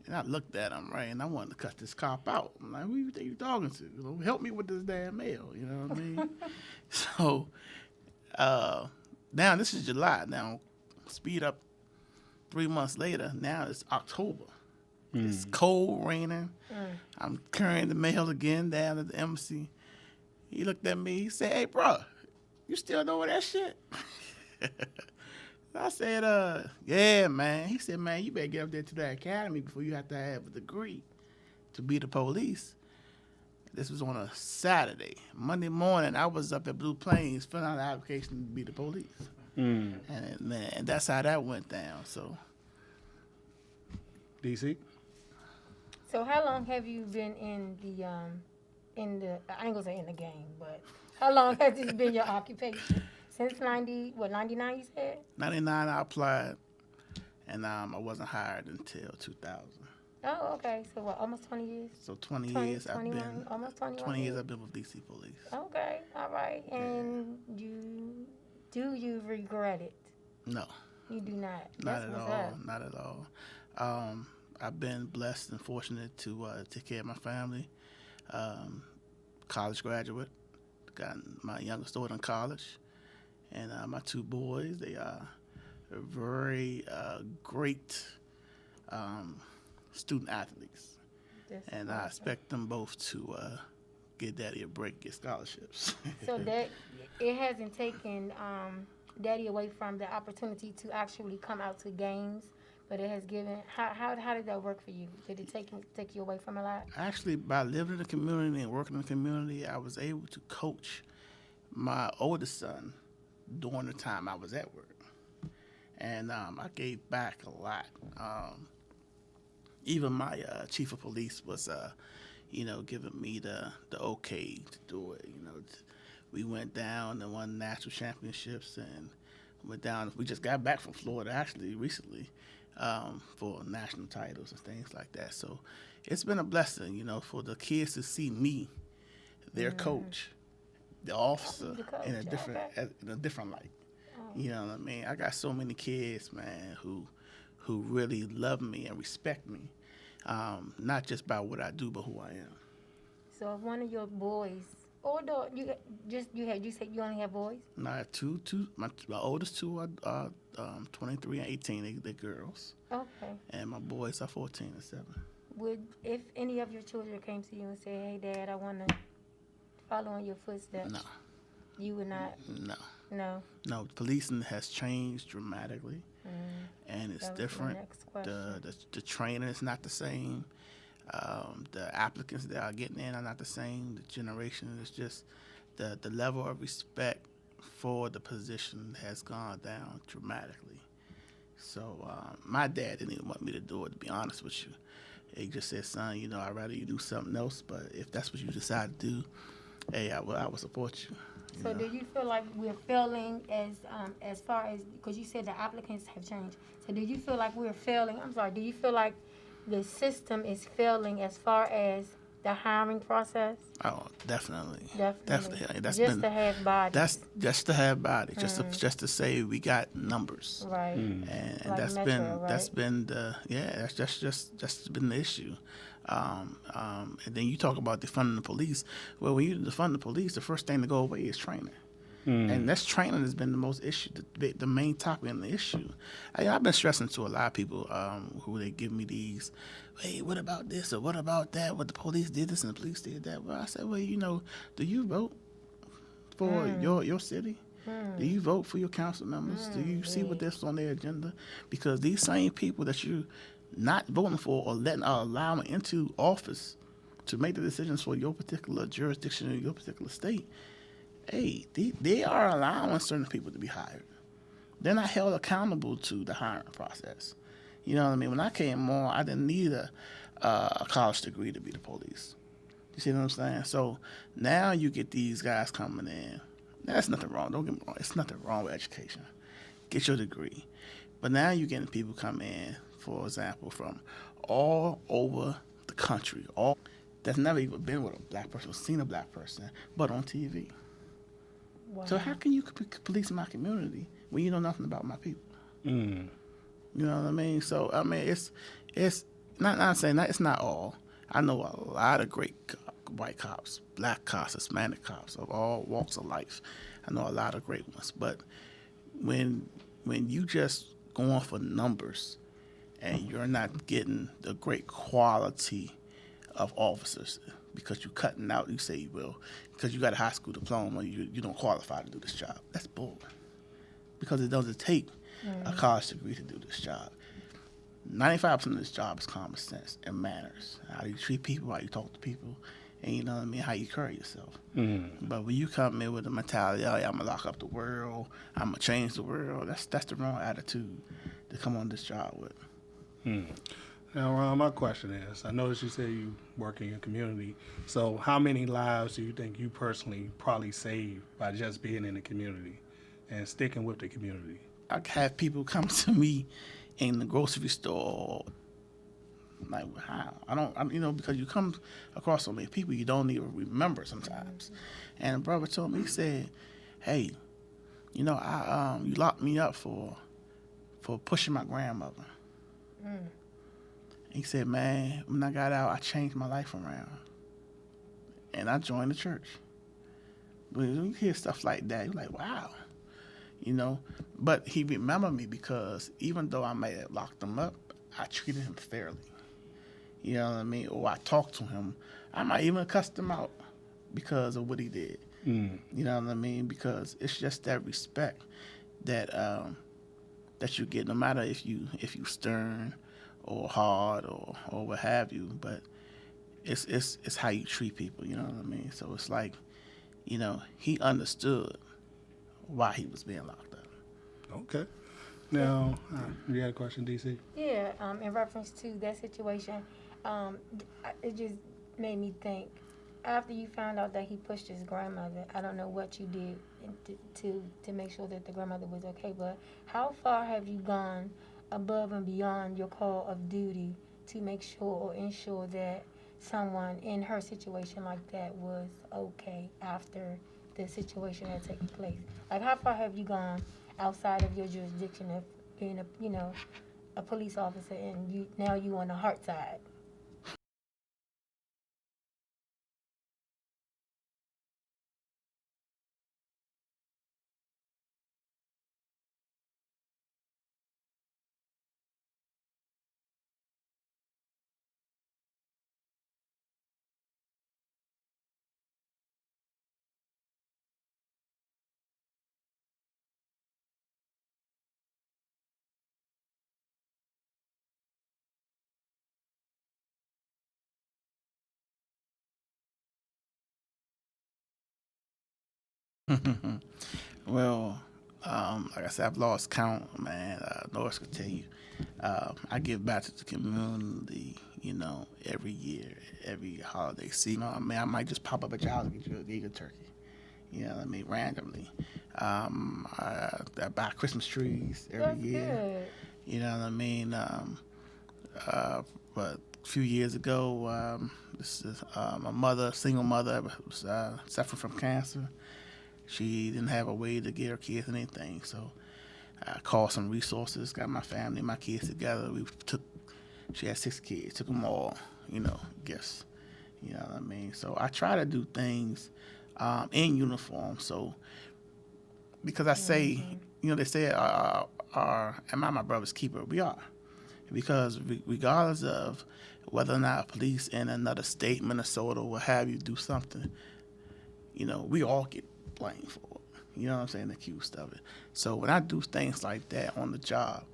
And I looked at him, right, and I wanted to cut this cop out. I'm like, "Who you think you talking to? You know, help me with this damn mail." You know what I mean? So now this is July. Now speed up 3 months later. Now it's October. It's cold, raining. I'm carrying the mail again down at the embassy. He looked at me. He said, "Hey, bro, you still doing that shit?" I said, "Yeah, man." He said, "Man, you better get up there to the academy before you have to have a degree to be the police." This was on a Saturday. Monday morning, I was up at Blue Plains filling out an application to be the police. And man, that's how that went down. So, DC? So how long have you been in the I ain't gonna say in the game, but how long has this been your occupation? Since 99 you said? 99 I applied, and I wasn't hired until 2000. Oh, okay. So what, almost 20 years? So 20 years 21, I've been, almost 21 20 years years. I've been with DC Police. Okay, all right. And do you regret it? No. You do not? Not That's at what's all. up. Not at all. I've been blessed and fortunate to take care of my family. College graduate. Got my youngest daughter in college. And my 2 boys, they are very great student athletes. And I expect them both to get Daddy a break, get scholarships. So that it hasn't taken Daddy away from the opportunity to actually come out to games, but it has given. How did that work for you? Did it take you away from a lot? Actually, by living in the community and working in the community, I was able to coach my oldest son during the time I was at work. And I gave back a lot. Even my chief of police was, giving me the okay to do it. You know, we went down and won national championships and went down. We just got back from Florida actually recently for national titles and things like that. So it's been a blessing, you know, for the kids to see me, their coach, the officer, in a different light. You know what I mean? I got so many kids, man, who really love me and respect me, not just by what I do, but who I am. So if one of your boys, or you said you only have boys? No, I have two. My oldest 2 are 23 and 18. They're girls. Okay. And my boys are 14 and 7. If any of your children came to you and said, "Hey, Dad, I want to follow in your footsteps," No. You would not? No. No. No, policing has changed dramatically, and it's different. The training is not the same. The applicants that are getting in are not the same. The generation is just the level of respect for the position has gone down dramatically. So my dad didn't even want me to do it, to be honest with you. He just said, "Son, you know, I'd rather you do something else, but if that's what you decide to do, hey, I will support you." So do you feel like we're failing as far as, because you said the applicants have changed, so do you feel like we're failing, do you feel like the system is failing as far as the hiring process? Oh, definitely. Definitely. That's Just been to have bodies. that's just to have bodies, just to say we got numbers. Right. And Like that's Metro, been right? that's been the that's just been the issue. And then you talk about defunding the police. Well, when you defund the police, the first thing to go away is training. And that's training has been the most issue, the main topic and the issue. I've been stressing to a lot of people who they give me these, hey, what about this or what about that? What the police did this and the police did that. Well, I said, well, do you vote for your city? Do you vote for your council members? Do you see what this on their agenda? Because these same people that you not voting for or allowing into office to make the decisions for your particular jurisdiction or your particular state, hey, they are allowing certain people to be hired. They're not held accountable to the hiring process. You know what I mean? When I came on, I didn't need a college degree to be the police. You see what I'm saying? So now you get these guys coming in. That's nothing wrong. Don't get me wrong. It's nothing wrong with education. Get your degree. But now you're getting people come in, for example, from all over the country, all that's never even been with a black person or seen a black person, but on TV. Wow. So how can you police my community when you know nothing about my people? You know what I mean? So I mean, it's not saying that it's not all. I know a lot of great white cops, black cops, Hispanic cops of all walks of life. I know a lot of great ones. But when you just going for numbers and you're not getting the great quality of officers, because you're cutting out, you say, well, because you got a high school diploma, you don't qualify to do this job. That's bull. Because it doesn't take a college degree to do this job. 95% of this job is common sense and manners. How you treat people, how you talk to people, and you know what I mean, how you carry yourself. But when you come in with a mentality, oh, yeah, I'm going to lock up the world, I'm going to change the world, that's the wrong attitude to come on this job with. Now, Ron, my question is, I noticed you say you work in your community. So how many lives do you think you personally probably saved by just being in the community and sticking with the community? I have people come to me in the grocery store, like, how? Because you come across so many people you don't even remember sometimes. And a brother told me, he said, hey, you locked me up for pushing my grandmother. He said, man, when I got out, I changed my life around. And I joined the church. When you hear stuff like that, you're like, wow. But he remembered me because even though I may have locked him up, I treated him fairly. You know what I mean? Or I talked to him. I might even cuss him out because of what he did. You know what I mean? Because it's just that respect that you get, no matter if you stern or hard or what have you, but it's how you treat people, you know what I mean? So it's like, he understood why he was being locked up. Okay. Now, you had a question, DC? Yeah, in reference to that situation, it just made me think, after you found out that he pushed his grandmother, I don't know what you did to make sure that the grandmother was okay, but how far have you gone above and beyond your call of duty to make sure or ensure that someone in her situation like that was okay after the situation had taken place? Like, how far have you gone outside of your jurisdiction of being a police officer, and now you on the heart side? Well, like I said, I've lost count, man. Norris could tell you. I give back to the community, every year, every holiday season. I might just pop up at your house and get you a turkey. You know what I mean? Randomly. I buy Christmas trees every year. Good. You know what I mean? But few years ago, this is a mother, single mother, was suffering from cancer. She didn't have a way to get her kids anything, so I called some resources, got my family, my kids together. She had 6 kids, took them all, gifts. You know what I mean? So I try to do things in uniform. So because I say, they say, am I my brother's keeper? We are. Because regardless of whether or not police in another state, Minnesota, will have you do something, we all get blamed for it. You know what I'm saying? Accused of it. So when I do things like that on the job,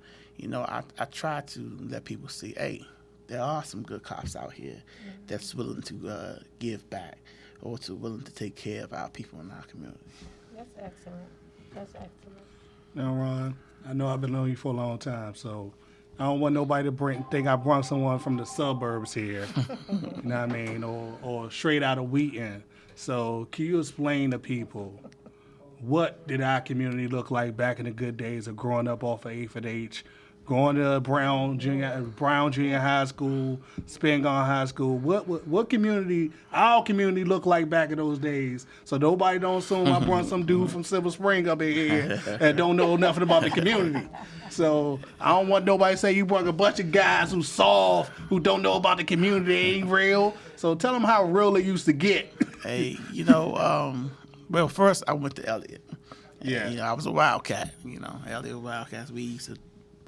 I try to let people see, hey, there are some good cops out here that's willing to give back or willing to take care of our people in our community. That's excellent. That's excellent. Now, Ron, I know I've been knowing you for a long time, so I don't want nobody to think I brought someone from the suburbs here, you know what I mean, or straight out of Wheaton. So can you explain to people, what did our community look like back in the good days of growing up off of 8th and H, going to Brown Junior High School, Spingarn High School? What community, our community, looked like back in those days? So nobody don't assume I brought some dude from Silver Spring up in here and don't know nothing about the community. So I don't want nobody to say you brought a bunch of guys who's soft, who don't know about the community, they ain't real. So tell them how real it used to get. Hey, well, first I went to Elliott. Yeah. And, I was a Wildcat. Elliott Wildcats. We used to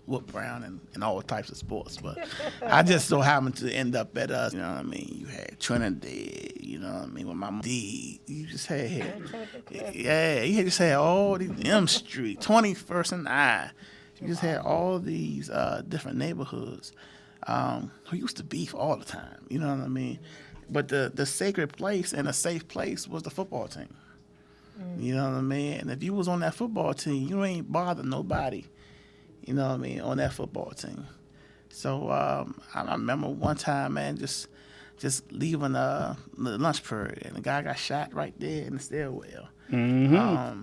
whoop Brown in all types of sports. But I just so happened to end up at us. You know what I mean? You had Trinidad. You know what I mean? With my D. You just had you just had all these M Street, 21st and I. You just had all these different neighborhoods who used to beef all the time. You know what I mean? But the sacred place and a safe place was the football team. You know what I mean? And if you was on that football team, you ain't bother nobody, you know what I mean, on that football team. So I remember one time, man, just leaving the lunch period, and the guy got shot right there in the stairwell. I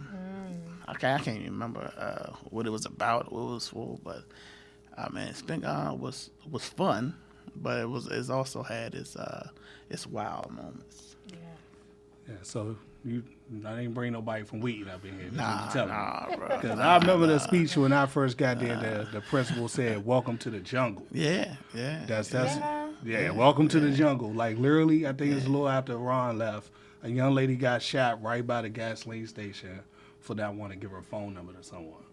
can't even remember what it was about, what it was for, but Spingarn was fun, but it also had its wild moments. Yeah, so I didn't bring nobody from Wheaton up in here. Nah, bro. Because I remember the speech when I first got there. The principal said, "Welcome to the jungle." Yeah. That's welcome to the jungle. Like literally, I think it's a little after Ron left, a young lady got shot right by the gasoline station for not wanting to give her phone number to someone.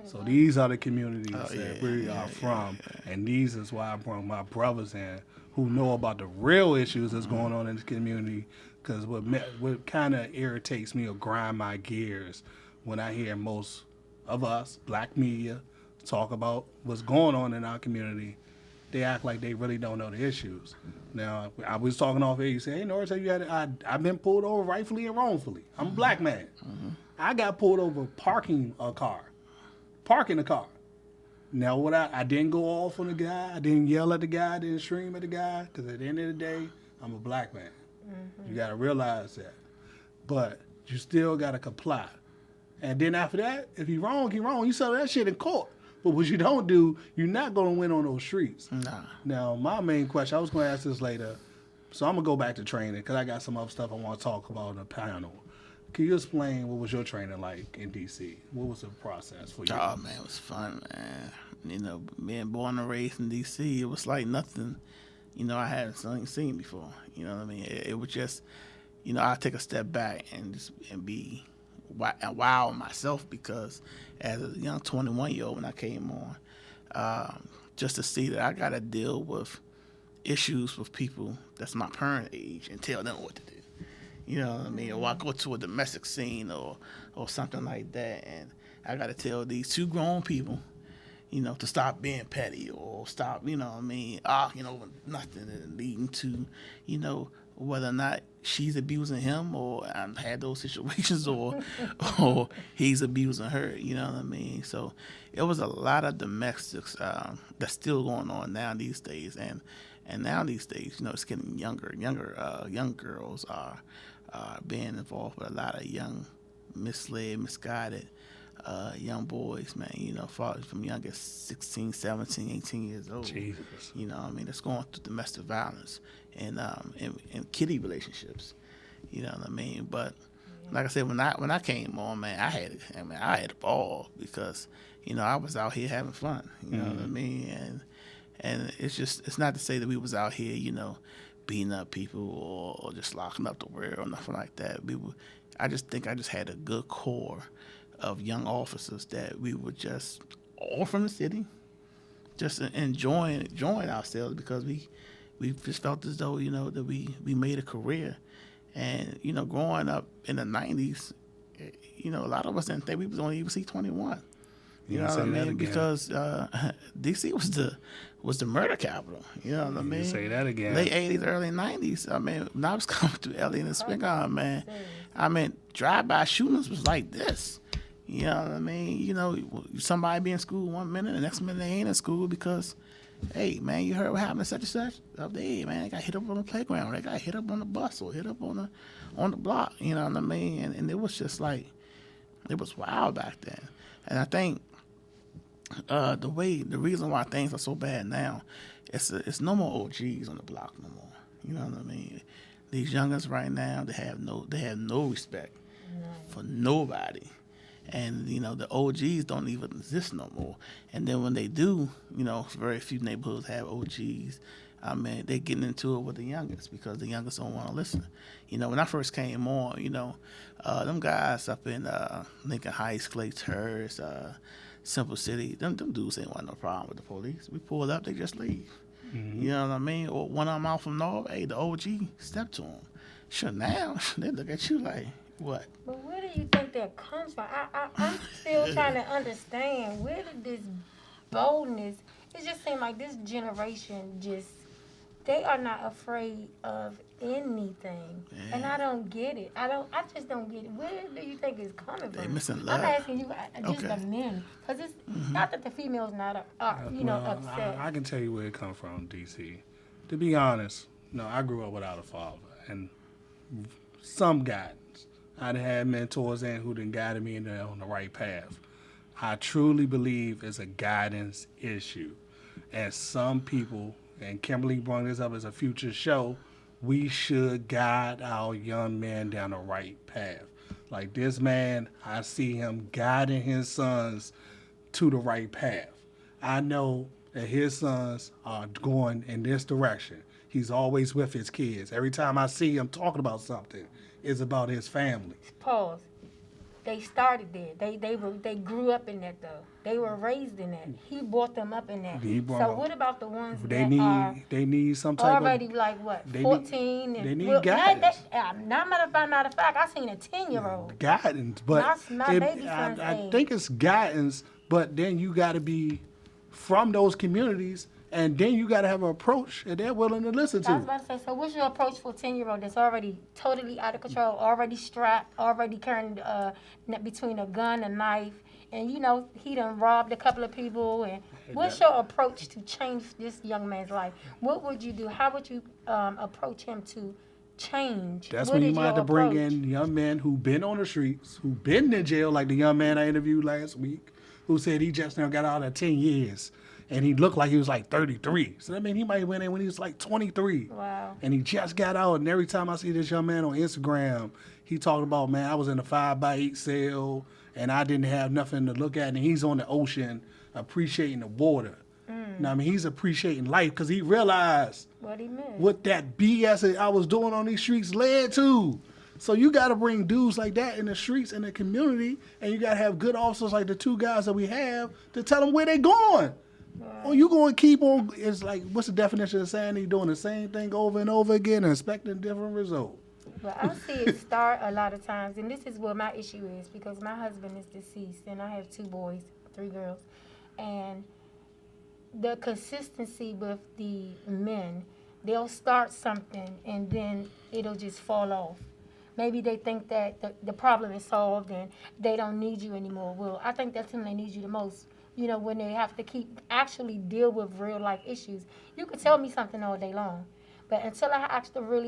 So these are the communities that we are from, and these is why I brought my brothers in who know about the real issues that's going on in the community. Because what kind of irritates me or grind my gears when I hear most of us, black media, talk about what's going on in our community, they act like they really don't know the issues. Now, I was talking off air, you say, hey, Norris, I've been pulled over rightfully and wrongfully. I'm a black man. I got pulled over parking a car. Now, I didn't go off on the guy. I didn't yell at the guy. I didn't scream at the guy. Because at the end of the day, I'm a black man. You got to realize that. But you still got to comply. And then after that, if you're wrong, you're wrong. You settle that shit in court. But what you don't do, you're not going to win on those streets. Nah. Now, my main question, I was going to ask this later. So I'm going to go back to training because I got some other stuff I want to talk about on the panel. Can you explain what was your training like in D.C.? What was the process for you? Oh, man, it was fun, man. Being born and raised in D.C., it was like nothing, I hadn't seen before. You know what I mean? It was just, I take a step back and be wow myself because as a young 21-year-old when I came on, just to see that I got to deal with issues with people that's my parent age and tell them what to do. You know what I mean? Or I go to a domestic scene or something like that, and I got to tell these two grown people, to stop being petty or stop, arguing over nothing and leading to, whether or not she's abusing him or I've had those situations or he's abusing her, you know what I mean? So it was a lot of domestics that's still going on now these days. And now these days, it's getting younger. Young girls are being involved with a lot of young, misled, misguided young boys, man, you know, from young as 16, 17, 18 years old. Jesus. You know what I mean? That's going through domestic violence and kiddie relationships. You know what I mean? But like I said, when I came on, man, I had a ball because, you know, I was out here having fun. You know what I mean? And it's not to say that we was out here, you know, beating up people or just locking up the world or nothing like that. I just think I just had a good core of young officers that we were just all from the city, just enjoying ourselves because we just felt as though, you know, that we made a career. And, you know, growing up in the 90s, you know, a lot of us didn't think we was on EBC 21. You know what I mean? Because D.C. was the murder capital. You know what I mean? Say that again. Late 80s, early 90s. I mean, when I was coming through Elliott and Spingarn, man, I mean, drive-by shootings was like this. You know what I mean? You know, somebody be in school 1 minute, the next minute they ain't in school because, hey, man, you heard what happened to such and such? Up there, hey, man, they got hit up on the playground. They got hit up on the bus or hit up on the block. You know what I mean? And it was just like, it was wild back then. And I think the reason why things are so bad now, it's no more OGs on the block no more. You know what I mean? These youngins right now, they have no respect for nobody. And, you know, the OGs don't even exist no more. And then when they do, you know, very few neighborhoods have OGs. I mean, they're getting into it with the youngest because the youngest don't want to listen. You know, when I first came on, you know, them guys up in Lincoln Heights, Clay Terrace, Simple City, them dudes ain't want no problem with the police. We pull up, they just leave. Mm-hmm. You know what I mean? Or one of them out from North, hey, the OG stepped to them. Sure, now they look at you like, what? But where do you think that comes from? I'm still trying to understand, where did this boldness, it just seems like this generation they are not afraid of anything. Man. And I don't get it. I just don't get it. Where do you think it's coming from? They missing love. I'm asking you, just the men. Because it's not that the females not upset. I can tell you where it comes from, DC. To be honest, no, I grew up without a father. And some guidance. I'd had mentors who done guided me on the right path. I truly believe it's a guidance issue. And some people, and Kimberly brought this up as a future show, we should guide our young men down the right path. Like this man, I see him guiding his sons to the right path. I know that his sons are going in this direction. He's always with his kids. Every time I see him talking about something, it's about his family. Pause. They started there. They grew up in that though. They were raised in that. He brought them up in that. So what about the ones they need some type already of, like what 14? They need guidance. Matter of fact, I seen a 10-year-old. Guidance, but my baby son's I think it's guidance. But then you got to be from those communities. And then you got to have an approach that they're willing to listen to. I was about to say, so what's your approach for a 10-year-old that's already totally out of control, already strapped, already carrying between a gun, a knife, and, you know, he done robbed a couple of people. And what's your approach to change this young man's life? What would you do? How would you approach him to change? That's when you might have to bring in young men who've been on the streets, who've been in jail, like the young man I interviewed last week, who said he just now got out of 10 years. And he looked like he was like 33. So that means he might have went in when he was like 23. Wow. And he just got out. And every time I see this young man on Instagram, he talking about, man, I was in a 5x8 cell and I didn't have nothing to look at. And he's on the ocean appreciating the water. Now, I mean, he's appreciating life because he realized what that BS I was doing on these streets led to. So you got to bring dudes like that in the streets, in the community, and you got to have good officers like the two guys that we have to tell them where they're going. Oh, you going to keep on, it's like, what's the definition of saying he's doing the same thing over and over again and expecting different results? Well, I see it start a lot of times, and this is what my issue is, because my husband is deceased, and I have 2 boys, 3 girls, and the consistency with the men, they'll start something, and then it'll just fall off. Maybe they think that the problem is solved, and they don't need you anymore. Well, I think that's when they need you the most. You know, when they have to actually deal with real life issues. You could tell me something all day long, but until I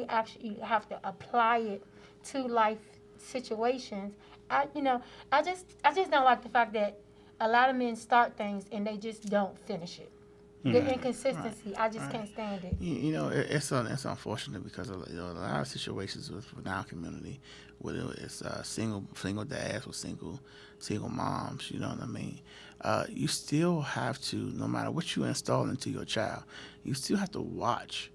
actually have to apply it to life situations. I just don't like the fact that a lot of men start things and they just don't finish it. The inconsistency, I just can't stand it. It's unfortunate because of, a lot of situations within our community, whether it's single dads or single moms, you know what I mean. You still have to, no matter what you install into your child, you still have to watch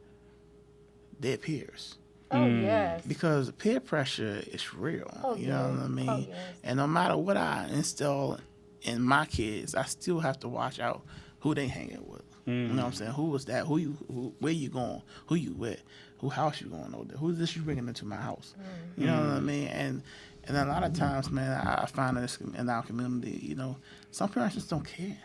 their peers. Oh, yes. Because peer pressure is real. Oh, you know what I mean? Oh, yes. And no matter what I install in my kids, I still have to watch out who they hanging with. You know what I'm saying? Who was that? Where you going? Who you with? Who house you going over there? Who's this you bringing into my house? You know what I mean? And a lot of times, man, I find this in our community, some parents just don't care.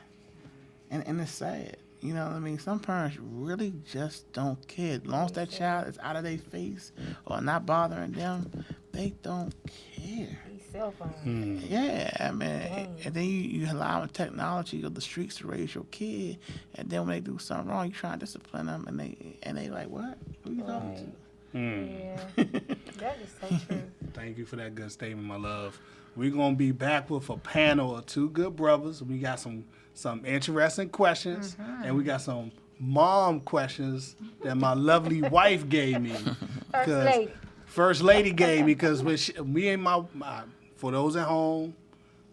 And it's sad. You know what I mean? Some parents really just don't care. As long as that child is out of their face or not bothering them, they don't care. Cell phone. Yeah, man. And then you allow technology of the streets to raise your kid, and then when they do something wrong, you try to discipline them, and they like, what? Who you talking to? Yeah, that is so true. Thank you for that good statement, my love. We're going to be back with a panel of two good brothers. We got some interesting questions, and we got some mom questions that my lovely wife gave me. First lady gave me, because me and my for those at home,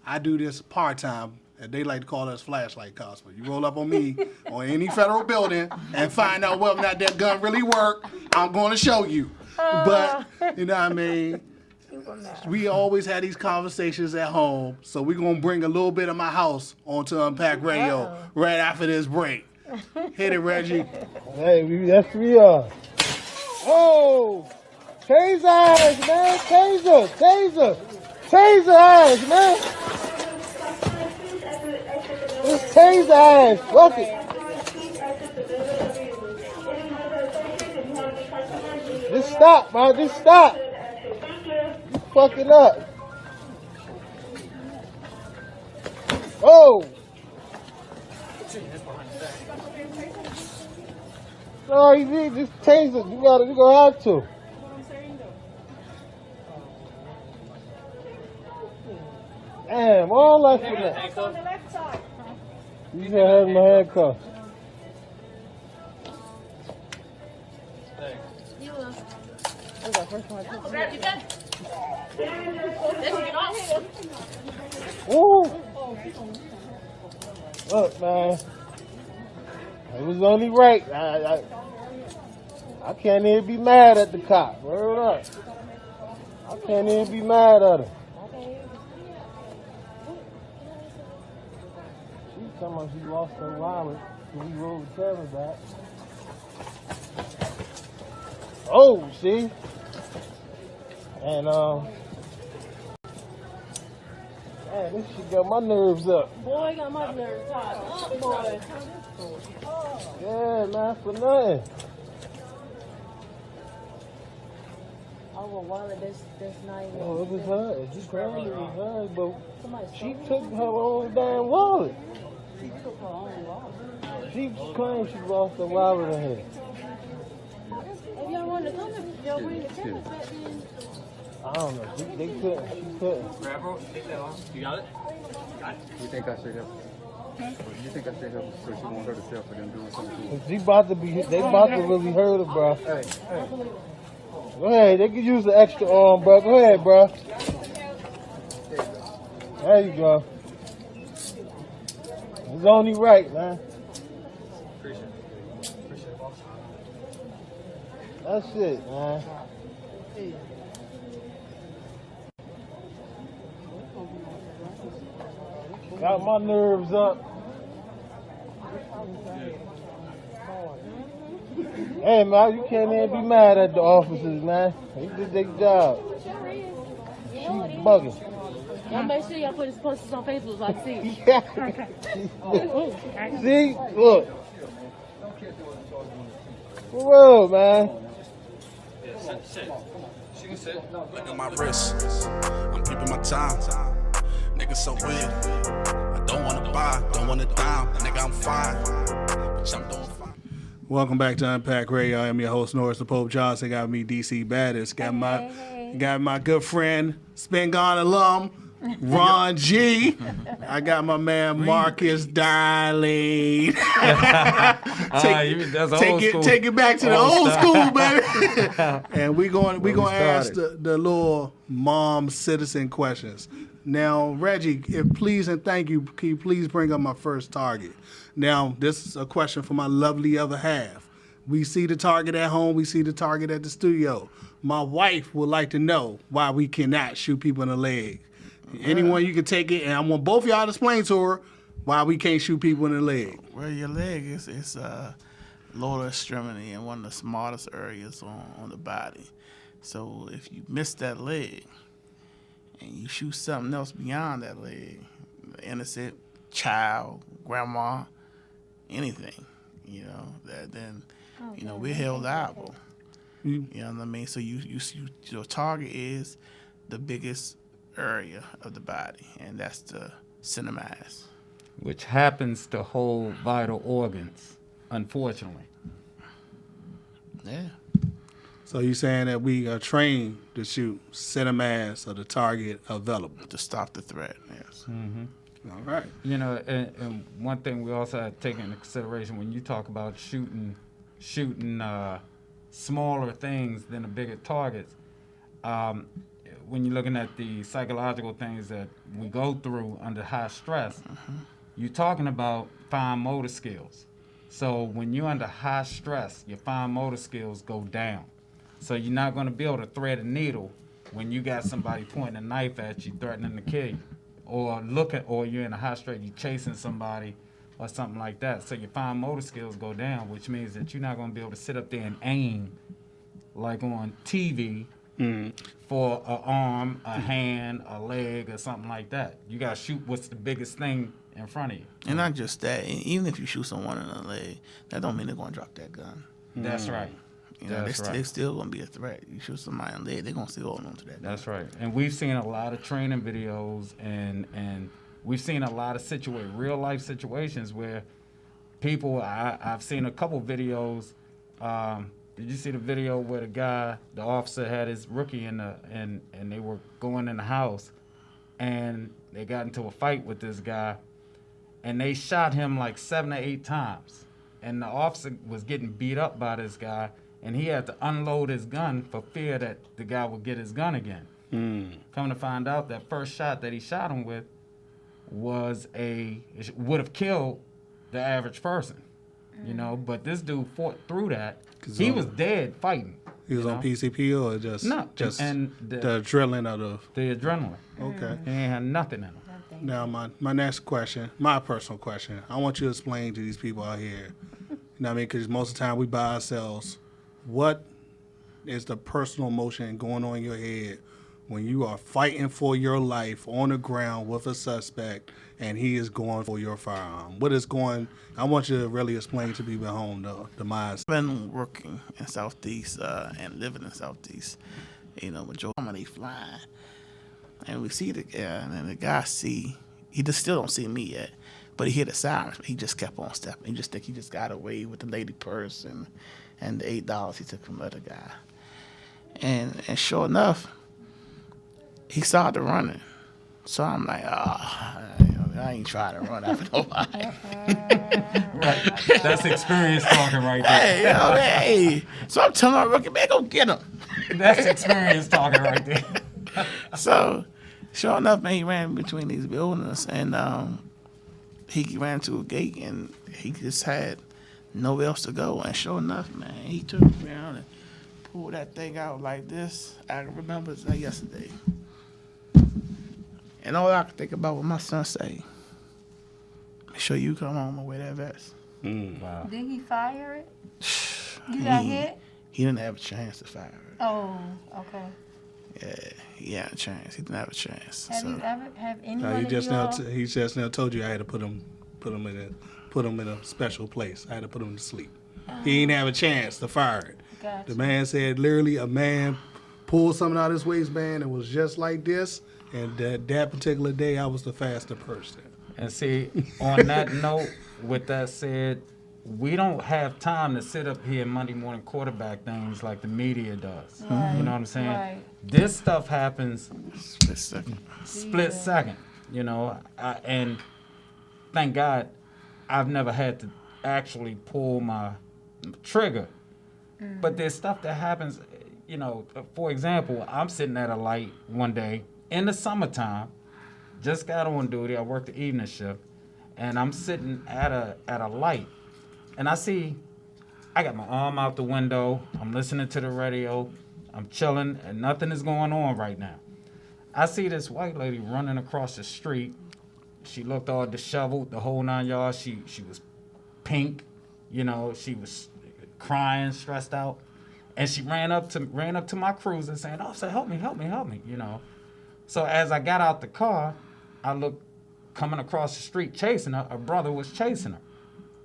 I do this part-time. They like to call us flashlight cops. But you roll up on me on any federal building and find out whether or not that gun really worked, I'm going to show you. But, you know what I mean? We always had these conversations at home, so we're going to bring a little bit of my house onto Unpacked Radio right after this break. Hit it, Reggie. Hey, yes we are. Oh! Taser ass, man! Taser ass, man! This taser ass, fuck it! Just stop, man, just stop! You fucking up! Oh! No, you need this taser, you gonna have to. Damn, all that for that. On the left side. You should have my handcuffs. You Woo! Look, man. It was only right. I can't even be mad at the cop. Word up. I can't even be mad at him. Someone she lost her wallet, so we rolled the camera back. Oh, see? And, man, this shit got my nerves up. Boy, got my nerves hot. Boy. Yeah, man, for nothing. Oh, well, wallet, that's not even. Oh, it was her. She claimed it was hers, but she took her own damn wallet. She took her own wallet. She claimed she lost her wallet in here. If y'all want to come, y'all bring the cameras back in. I don't know. They couldn't. She couldn't. Grab her. Take that off. You got it? Got it. You think I should help? You think I should help so she won't hurt herself for them doing something? She about to be. They about to really hurt her, bro. Hey. Go ahead. They could use the extra arm, bro. Go ahead, bro. There you go. It's only right, man. That's it, man. Got my nerves up. Hey, man, you can't even be mad at the officers, man. They did their job. She's bugging. Y'all make sure y'all put his posters on Facebook so I can see. See? Look. For real, man. Look at my wrist. I'm keeping my time. Nigga so weird. I don't wanna buy, don't wanna dime. Nigga, I'm fine. Bitch, I'm doing fine. Welcome back to Unpacked Radio. I am your host, Norris the Pope Johnson. Got me, DC Baddest. Got my Got my good friend, Spingarn alum, Ron G. I got my man Marcus Darling. Take it back to the old school, baby. And we gonna ask the little mom citizen questions. Now, Reggie, please and thank you, can you please bring up my first target? Now, this is a question for my lovely other half. We see the target at home, we see the target at the studio. My wife would like to know why we cannot shoot people in the leg. Anyone, you can take it, and I want both of y'all to explain to her why we can't shoot people in the leg. Well, your leg is lower extremity and one of the smallest areas on the body. So if you miss that leg and you shoot something else beyond that leg, innocent child, grandma, anything, then we're held liable. You know what I mean? So your target is the biggest area of the body, and that's the center mass, which happens to hold vital organs, unfortunately. Yeah. So you're saying that we are trained to shoot center mass of the target available to stop the threat? Yes. Mm-hmm. All right. And one thing we also have to take into consideration when you talk about shooting smaller things than the bigger targets. When you're looking at the psychological things that we go through under high stress, you're talking about fine motor skills. So when you're under high stress, your fine motor skills go down. So you're not going to be able to thread a needle when you got somebody pointing a knife at you, threatening to kill you, or you're in a high stress, you're chasing somebody or something like that. So your fine motor skills go down, which means that you're not going to be able to sit up there and aim like on TV. For an arm, a hand, a leg, or something like that. You got to shoot what's the biggest thing in front of you. And not just that. Even if you shoot someone in the leg, that don't mean they're going to drop that gun. That's right. They're still going to be a threat. You shoot somebody in the leg, they're going to still hold on to that gun. That's right. And we've seen a lot of training videos, and we've seen a lot of real-life situations where people, I've seen a couple videos. Did you see the video where the officer had his rookie and they were going in the house, and they got into a fight with this guy, and they shot him like 7 or 8 times, and the officer was getting beat up by this guy, and he had to unload his gun for fear that the guy would get his gun again. Come to find out, that first shot that he shot him with would have killed the average person, but this dude fought through that. He was dead fighting. He was on PCP or just the adrenaline of the adrenaline. Okay. He ain't had nothing in him. Now my next question, my personal question, I want you to explain to these people out here. You know what I mean? Because most of the time we by ourselves. What is the personal emotion going on in your head when you are fighting for your life on the ground with a suspect and he is going for your firearm? What is going? I want you to really explain to people at home the mindset. I've been working in Southeast and living in Southeast. Majority of them, they flying. And we see the guy, and the guy he just still don't see me yet, but he hear the sirens, but he just kept on stepping. He just think he just got away with the lady purse and the $8 he took from the other guy. And sure enough, he started running. So I'm like, I ain't trying to run after nobody. Right. That's experience talking right there. Hey. So I'm telling my rookie, man, go get him. That's experience talking right there. So, sure enough, man, he ran between these buildings, and he ran to a gate, and he just had nowhere else to go. And sure enough, man, he turned around and pulled that thing out like this. I remember it like yesterday. And all I could think about was my son say, make sure you come home and wear that vest. Wow. Did he fire it? You got hit? He didn't have a chance to fire it. Oh, okay. Yeah, he had a chance. He didn't have a chance. Have anyone he just now told you I had to put him in a special place. I had to put him to sleep. He didn't have a chance to fire it. Gotcha. The man said literally a man pulled something out of his waistband and was just like this. And that particular day, I was the faster person. And see, on that note, with that said, we don't have time to sit up here Monday morning quarterback things like the media does. Right. You know what I'm saying? Right. This stuff happens Split second. split second, you know, and thank God I've never had to actually pull my trigger. But there's stuff that happens, you know, for example, I'm sitting at a light one day in the summertime, just got on duty, I worked the evening shift, and I'm sitting at a light, and I got my arm out the window, I'm listening to the radio, I'm chilling, and nothing is going on right now. I see this white lady running across the street. She looked all disheveled, the whole 9 yards. She was pink, you know, she was crying, stressed out. And she ran up to my cruiser saying, "Officer, help me, you know." So as I got out the car, I looked coming across the street chasing her. Her brother was chasing her,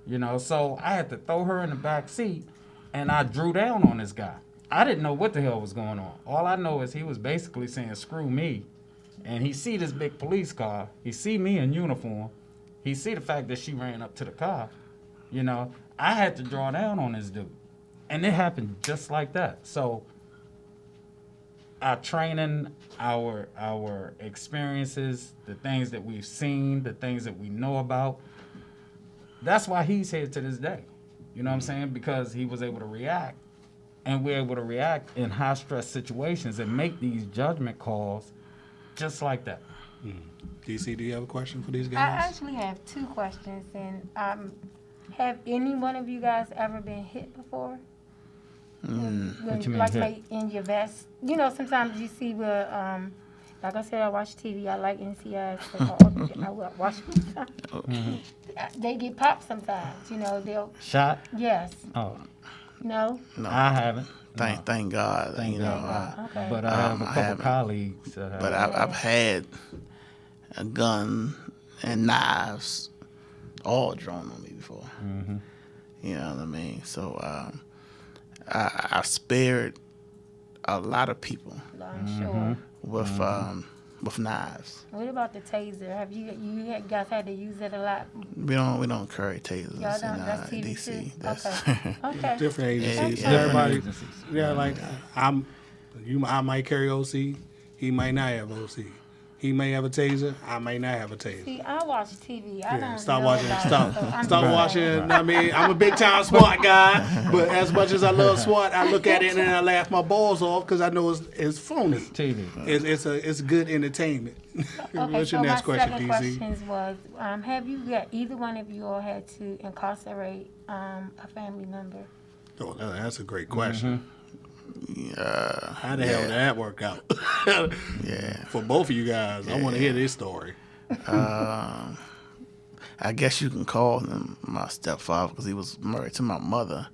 you know. So I had to throw her in the back seat, and I drew down on this guy. I didn't know what the hell was going on. All I know is he was basically saying, "Screw me." And he see this big police car. He see me in uniform. He see the fact that she ran up to the car. You know, I had to draw down on this dude. And it happened just like that. So our training, our experiences, the things that we've seen, the things that we know about, that's why he's here to this day. You know what I'm saying? Because he was able to react. And we're able to react in high-stress situations and make these judgment calls just like that. DC, do you have a question for these I guys? actually have two questions. And have any one of you guys ever been hit before? What you mean like hit? in your vest? You know, sometimes you see where, like I said, I watch TV. I like NCIS. I watch. They get popped sometimes. You know, they'll. Shot? Yes. Oh, No. No. I haven't. Thank God. Thank you know, God. Okay. But I have a I couple haven't. colleagues that have. But I've had a gun and knives all drawn on me before. Mm-hmm. You know what I mean? So I've spared a lot of people I'm sure. with knives. What about the taser? Have you guys had to use it a lot? We don't carry tasers Y'all don't. in That's TV DC. too. That's Okay. Okay. Different agencies. Yeah, Everybody, different yeah, like I might carry OC. He might not have OC. He may have a taser. I may not have a taser. See, I watch TV. I don't Stop know watching. about Stop. it, so I'm Stop just watching. saying. I mean, I'm a big time SWAT guy, but as much as I love SWAT, I look at it and then I laugh my balls off because I know it's phony. TV. It's good entertainment. Okay, What's your so next my question, second DC? questions was, have you got either one of you all had to incarcerate a family member? Oh, that's a great question. Yeah. How the hell did that work out? Yeah. For both of you guys, I want to hear this story. I guess you can call him my stepfather because he was married to my mother.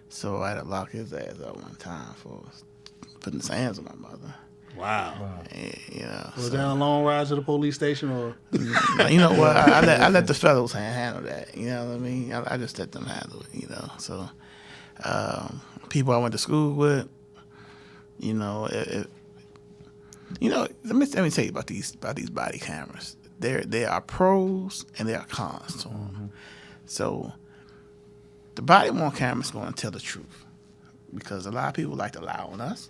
So I had to lock his ass up one time for putting his hands on my mother. Wow. And, you know, Was that a long ride to the police station or? you know what? I let the fellows handle that. You know what I mean? I just let them handle it. You know, so people I went to school with, you know, let me tell you about these body cameras. There are pros and there are cons to them. So the body worn camera is going to tell the truth because a lot of people like to lie on us,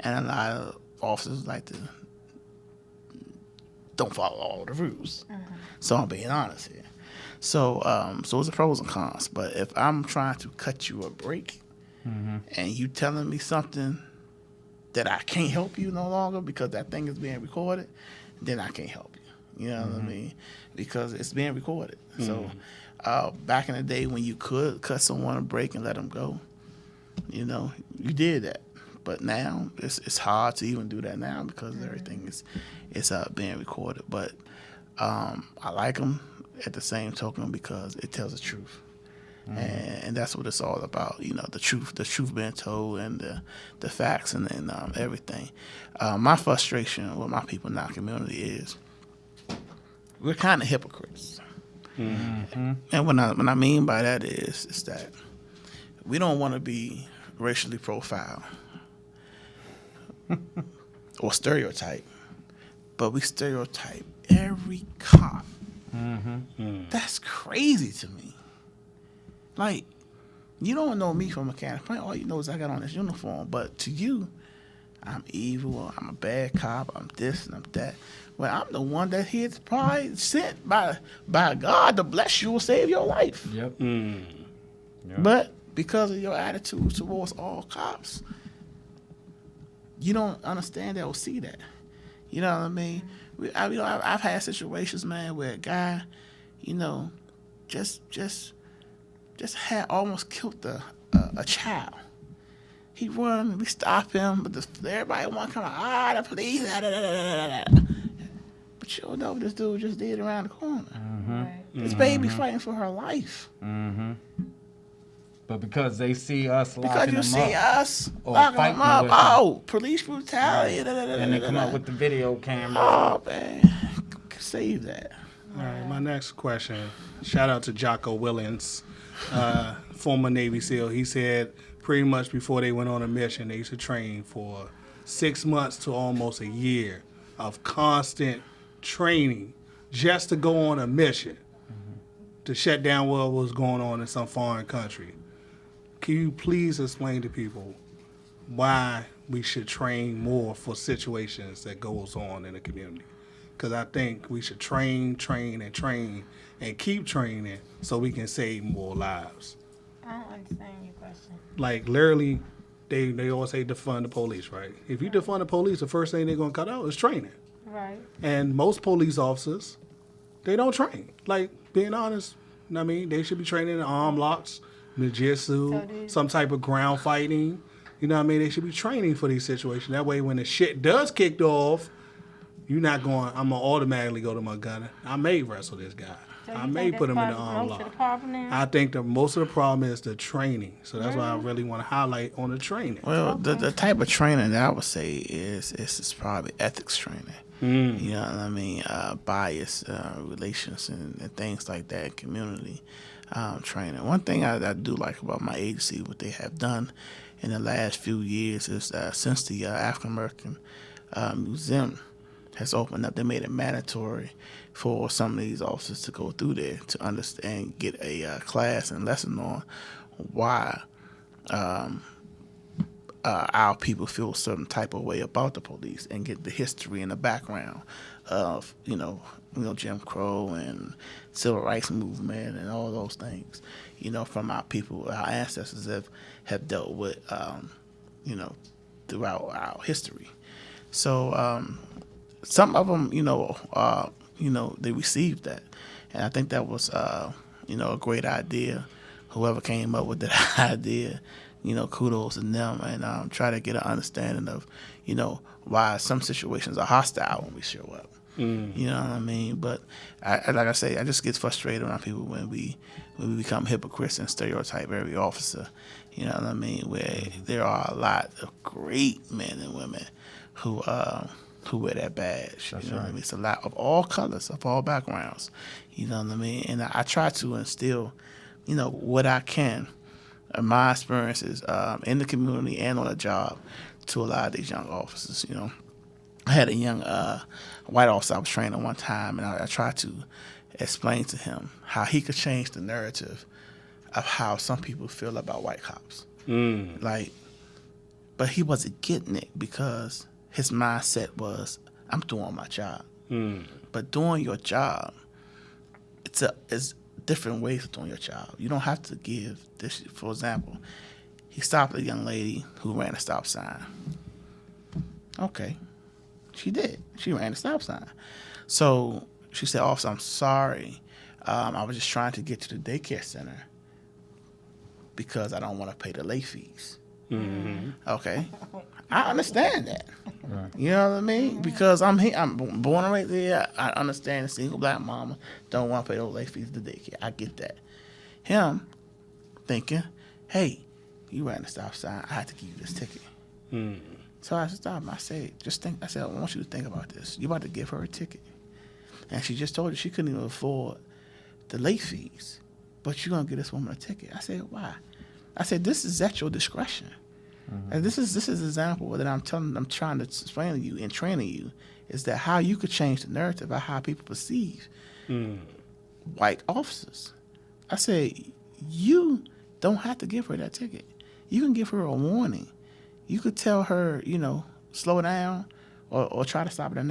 and a lot of officers like to don't follow all the rules. So I'm being honest here. So it's the pros and cons. But if I'm trying to cut you a break and you telling me something that I can't help you no longer because that thing is being recorded, then I can't help you. You know what I mean? Because it's being recorded. So back in the day when you could cut someone a break and let them go, you know, you did that. But now it's hard to even do that now because everything is being recorded. But I like them at the same token because it tells the truth. And that's what it's all about, you know, the truth being told and the facts and everything. My frustration with my people in our community is we're kind of hypocrites. And what I mean by that is that we don't want to be racially profiled or stereotype, but we stereotype every cop. That's crazy to me. Like, you don't know me from a can of paint. All you know is I got on this uniform. But to you, I'm evil. I'm a bad cop. I'm this and I'm that. Well, I'm the one that He's probably sent by God to bless you or save your life. Yep. Yep. But because of your attitude towards all cops, you don't understand that or see that. You know what I mean? I've had situations, man, where a guy, just had almost killed a child. He run and we stop him, but everybody want to come out, the police, But you don't know what this dude just did around the corner. Mm-hmm. This baby's fighting for her life. Mm-hmm. But because they see us locking Because you them see up, us or locking fighting them up. with them. Oh, police brutality. Right. And they come up with the video cameras. Oh, man. Save that. All right, my next question. Shout out to Jocko Willens, former Navy SEAL. He said pretty much before they went on a mission, they used to train for 6 months to almost a year of constant training just to go on a mission to shut down what was going on in some foreign country. Can you please explain to people why we should train more for situations that goes on in the community? Because I think we should train, and keep training so we can save more lives. I don't understand your question. Like, literally, they always say defund the police, right? If you defund the police, the first thing they're going to cut out is training. Right. And most police officers, they don't train. Like, being honest, I mean, they should be training in arm locks, jiu-jitsu, some type of ground fighting. You know what I mean? They should be training for these situations. That way, when the shit does kick off, you're not going, I'm going to automatically go to my gunner. I may wrestle this guy. So I may put him in the arm lock. I think that most of the problem is the training. So that's why I really want to highlight on the training. Well, the type of training that I would say is probably ethics training. You know what I mean? Bias, relations, and things like that, community training. One thing I do like about my agency, what they have done in the last few years is since the African American Museum has opened up, they made it mandatory for some of these officers to go through there to understand, get a class and lesson on why our people feel a certain type of way about the police, and get the history and the background of Jim Crow and civil rights movement and all those things, from our people, our ancestors have dealt with, throughout our history. So some of them, they received that, and I think that was, a great idea. Whoever came up with that idea, kudos to them, and try to get an understanding of, why some situations are hostile when we show up. You know what I mean? But like I say, I just get frustrated around people when we become hypocrites and stereotype every officer. You know what I mean? Where there are a lot of great men and women who wear that badge. That's you know right. what I mean? It's a lot of all colors, of all backgrounds. You know what I mean? And I try to instill, what I can, my experiences in the community and on the job, to a lot of these young officers. I had a young white officer I was training one time, and I tried to explain to him how he could change the narrative of how some people feel about white cops. But he wasn't getting it because his mindset was, I'm doing my job. But doing your job, it's different ways of doing your job. You don't have to give this. For example, he stopped a young lady who ran a stop sign. Okay, she did. She ran a stop sign. So she said, "Officer, I'm sorry. I was just trying to get to the daycare center because I don't want to pay the late fees." Okay, I understand that. Right. You know what I mean? Because I'm here, I'm born and raised there. I understand a single black mama don't want to pay those late fees to daycare. I get that. Him thinking, hey, you ran the stop sign. I had to give you this ticket. So I stopped him. I said, I want you to think about this. You about to give her a ticket. And she just told you she couldn't even afford the late fees. But you're going to give this woman a ticket. I said, why? I said, this is at your discretion. And this is an example that I'm trying to explain to you and training you, is that how you could change the narrative of how people perceive white officers. I say, you don't have to give her that ticket. You can give her a warning. You could tell her, slow down or try to stop at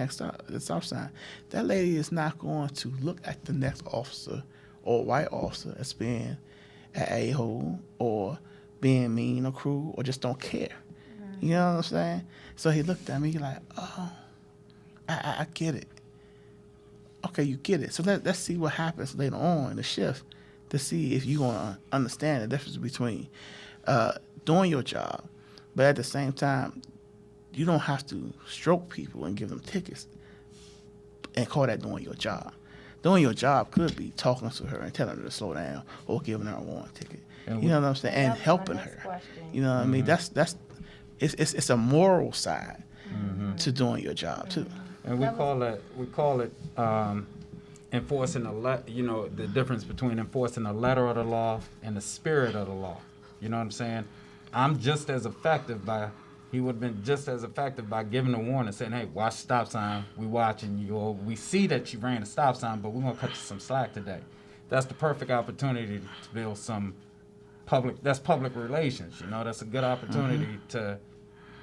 the stop sign. That lady is not going to look at the next officer or white officer as being an a-hole or being mean or cruel or just don't care. You know what I'm saying? So he looked at me like, oh, I get it. Okay, you get it. So let's see what happens later on in the shift to see if you're going to understand the difference between doing your job, but at the same time, you don't have to stroke people and give them tickets and call that doing your job. Doing your job could be talking to her and telling her to slow down or giving her a warning ticket. You know what I'm saying? And helping her. You know what I mean? It's a moral side to doing your job too. And we call it enforcing the difference between enforcing the letter of the law and the spirit of the law. You know what I'm saying? He would have been just as effective by giving a warning, saying, hey, watch the stop sign, we watching you, or we see that you ran a stop sign, but we're gonna cut you some slack today. That's the perfect opportunity to build some public relations, that's a good opportunity to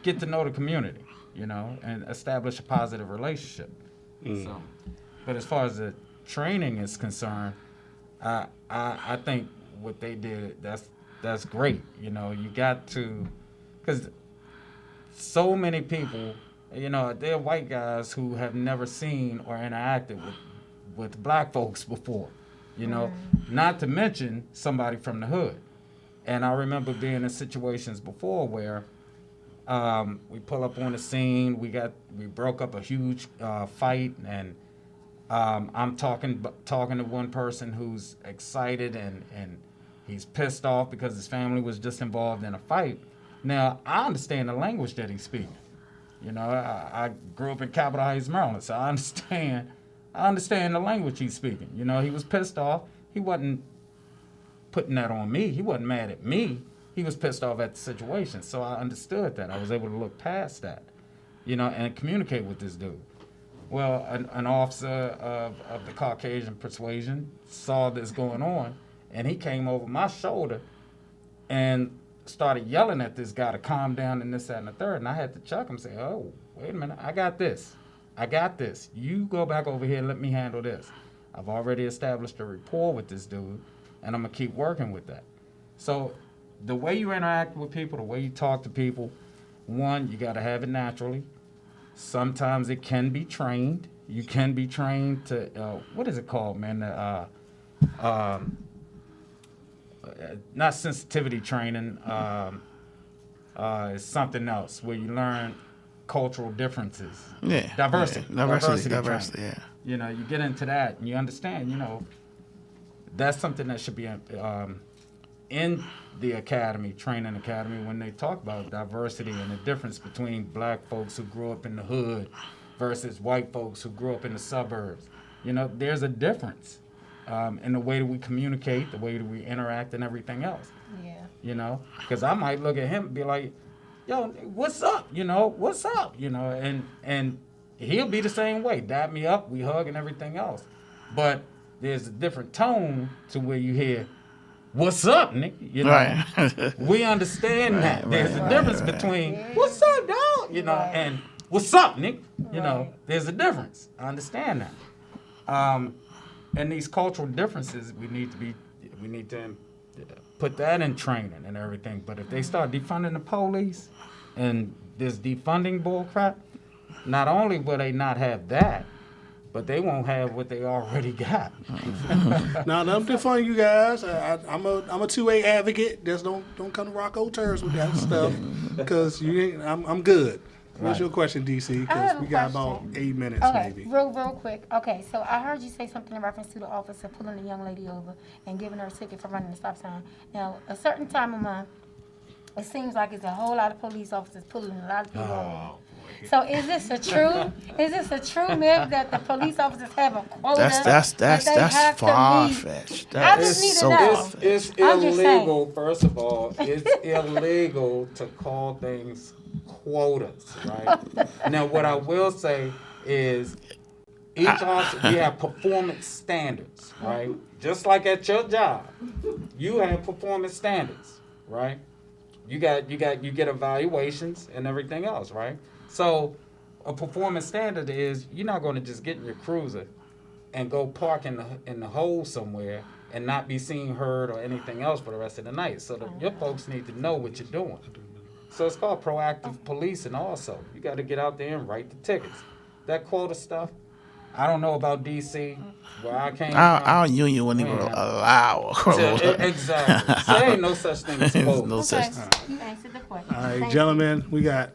get to know the community, and establish a positive relationship. So, but as far as the training is concerned, I think what they did, that's great. You got to, because so many people, they're white guys who have never seen or interacted with black folks before, not to mention somebody from the hood. And I remember being in situations before where we pull up on the scene, we broke up a huge fight, and I'm talking to one person who's excited and he's pissed off because his family was just involved in a fight. Now, I understand the language that he's speaking. I grew up in Capitol Heights, Maryland, so I understand the language he's speaking. He was pissed off. He wasn't putting that on me. He wasn't mad at me. He was pissed off at the situation. So I understood that. I was able to look past that, and communicate with this dude. Well, an officer of the Caucasian persuasion saw this going on, and he came over my shoulder and started yelling at this guy to calm down and this, that, and the third. And I had to check him and say, oh, wait a minute, I got this. You go back over here, let me handle this. I've already established a rapport with this dude, and I'm going to keep working with that. So the way you interact with people, the way you talk to people, one, you got to have it naturally. Sometimes it can be trained. You can be trained to, what is it called, man? Not sensitivity training, it's something else where you learn cultural differences. Yeah. Diversity, yeah. You get into that and you understand, that's something that should be in the academy, training academy, when they talk about diversity and the difference between black folks who grew up in the hood versus white folks who grew up in the suburbs. There's a difference. In the way that we communicate, the way that we interact, and everything else. Yeah. Because I might look at him and be like, "Yo, what's up? What's up? And he'll be the same way. Dap me up, we hug, and everything else. But there's a different tone to where you hear, "What's up, Nick?" Right. We understand that. There's a difference between "What's up, dog?" and "What's up, Nick?" There's a difference. I understand that. And these cultural differences, we need to put that in training and everything. But if they start defunding the police and this defunding bullcrap, not only will they not have that, but they won't have what they already got. Now, don't defund you guys. I'm a 2A advocate. Just don't come to rock old terms with that stuff, because I'm good. What's your question, DC? Because we got about 8 minutes, maybe. Real quick. Okay, so I heard you say something in reference to the officer pulling the young lady over and giving her a ticket for running the stop sign. Now, a certain time of month, it seems like it's a whole lot of police officers pulling a lot of people over. So is this a true myth that the police officers have a quota? That's far-fetched. I just need to know. It's illegal, first of all. It's illegal to call things quotas, right? Now, what I will say is Each officer, we have performance standards, right? Just like at your job, you have performance standards, right? You get evaluations and everything else, right? So a performance standard is you're not going to just get in your cruiser and go park in the hole somewhere and not be seen, heard, or anything else for the rest of the night. So your folks need to know what you're doing. So it's called proactive policing also. You got to get out there and write the tickets. That quota stuff, I don't know about D.C., where I came from. Our union wouldn't even allow a quota. Exactly. So there ain't no such thing as quota. No such thing. You answered the question. All right, Thank gentlemen, we got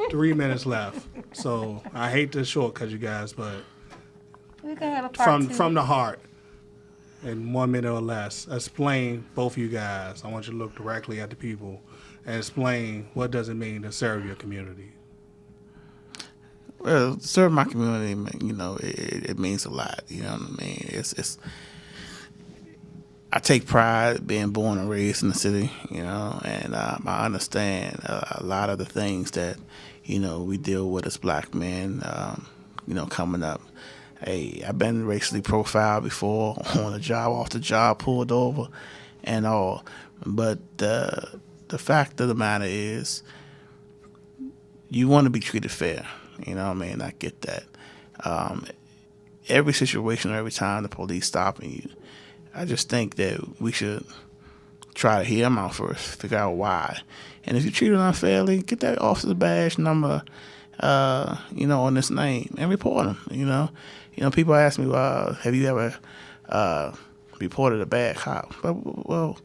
3 minutes left. So I hate to shortcut you guys, but you. We can have a part two. from the heart, in 1 minute or less, explain, both of you guys, I want you to look directly at the people and explain what does it mean to serve your community. Well, serve my community, you know, it means a lot. You know what I mean? It's. I take pride being born and raised in the city, you know, and I understand a lot of the things that, you know, we deal with as black men, you know, coming up. Hey, I've been racially profiled before on the job, off the job, pulled over, and all. But the fact of the matter is, you want to be treated fair. You know what I mean? I get that. Every situation, every time the police stopping you, I just think that we should try to hear them out first, figure out why. And if you treat them unfairly, get that officer's badge number, you know, on this name and report them, you know. You know, people ask me, well, have you ever reported a bad cop? Well,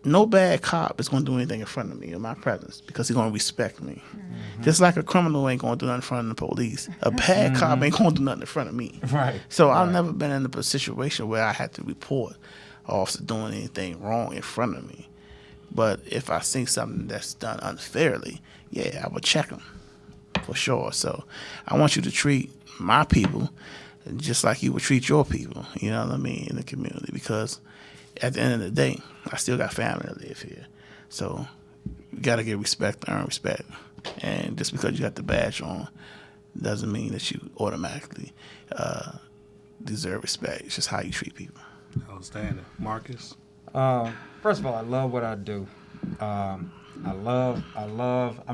no bad cop is going to do anything in front of me in my presence because he's going to respect me. Mm-hmm. Just like a criminal ain't going to do nothing in front of the police, a bad cop ain't going to do nothing in front of me. Right. So I've never been in a situation where I had to report an officer doing anything wrong in front of me. But if I see something that's done unfairly, yeah, I would check them for sure. So I want you to treat my people just like you would treat your people, you know what I mean, in the community, because at the end of the day, I still got family that live here. So you got to get respect to earn respect. And just because you got the badge on doesn't mean that you automatically deserve respect. It's just how you treat people. Outstanding. Marcus? First of all, I love what I do. I'm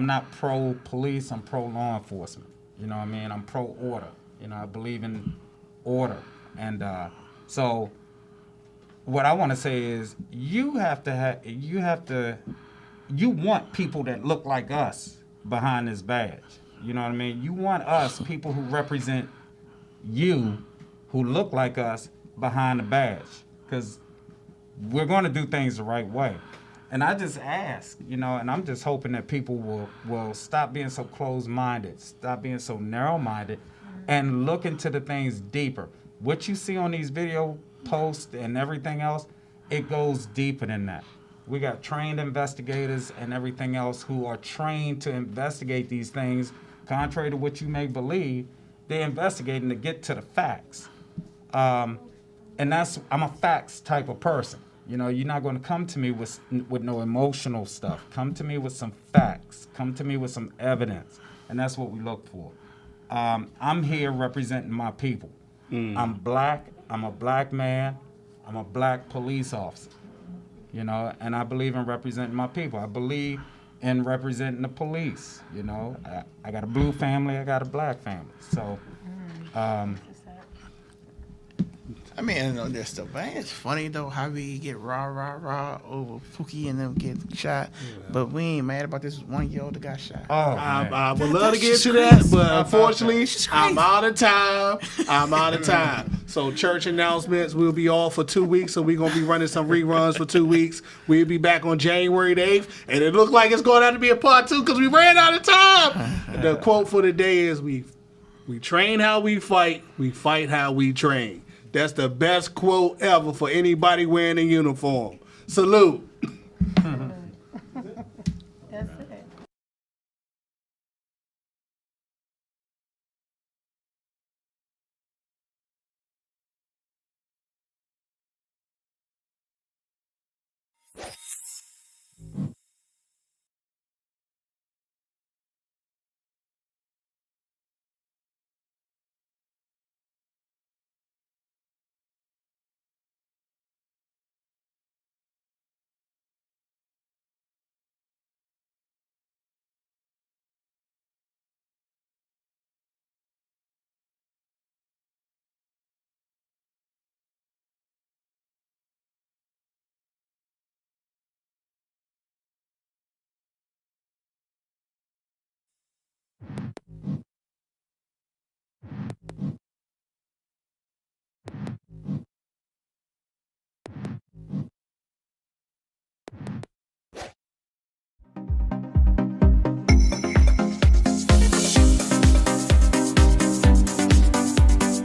not pro-police, I'm pro-law enforcement. You know what I mean? I'm pro-order. You know, I believe in order. And so what I want to say is you want people that look like us behind this badge. You know what I mean? You want us, people who represent you, who look like us behind the badge, because we're going to do things the right way. And I just ask, you know, and I'm just hoping that people will stop being so closed-minded, stop being so narrow-minded, and look into the things deeper. What you see on these video posts and everything else, it goes deeper than that. We got trained investigators and everything else who are trained to investigate these things. Contrary to what you may believe, they're investigating to get to the facts. And I'm a facts type of person. You know, you're not going to come to me with no emotional stuff. Come to me with some facts. Come to me with some evidence. And that's what we look for. I'm here representing my people. I'm black. I'm a black man. I'm a black police officer. You know, and I believe in representing my people. I believe in representing the police. You know, I got a blue family. I got a black family. So, I mean, I know there's stuff, but it's funny though how we get rah over Pookie and them get shot, but we ain't mad about this 1 year old that got shot. I would love to get to that, but unfortunately, I'm out of time. So church announcements, we'll be off for 2 weeks, so we're going to be running some reruns for 2 weeks. We'll be back on January the 8th, and it looks like it's going to have to be a part 2 because we ran out of time. The quote for the day is, we train how we fight how we train. That's the best quote ever for anybody wearing a uniform. Salute.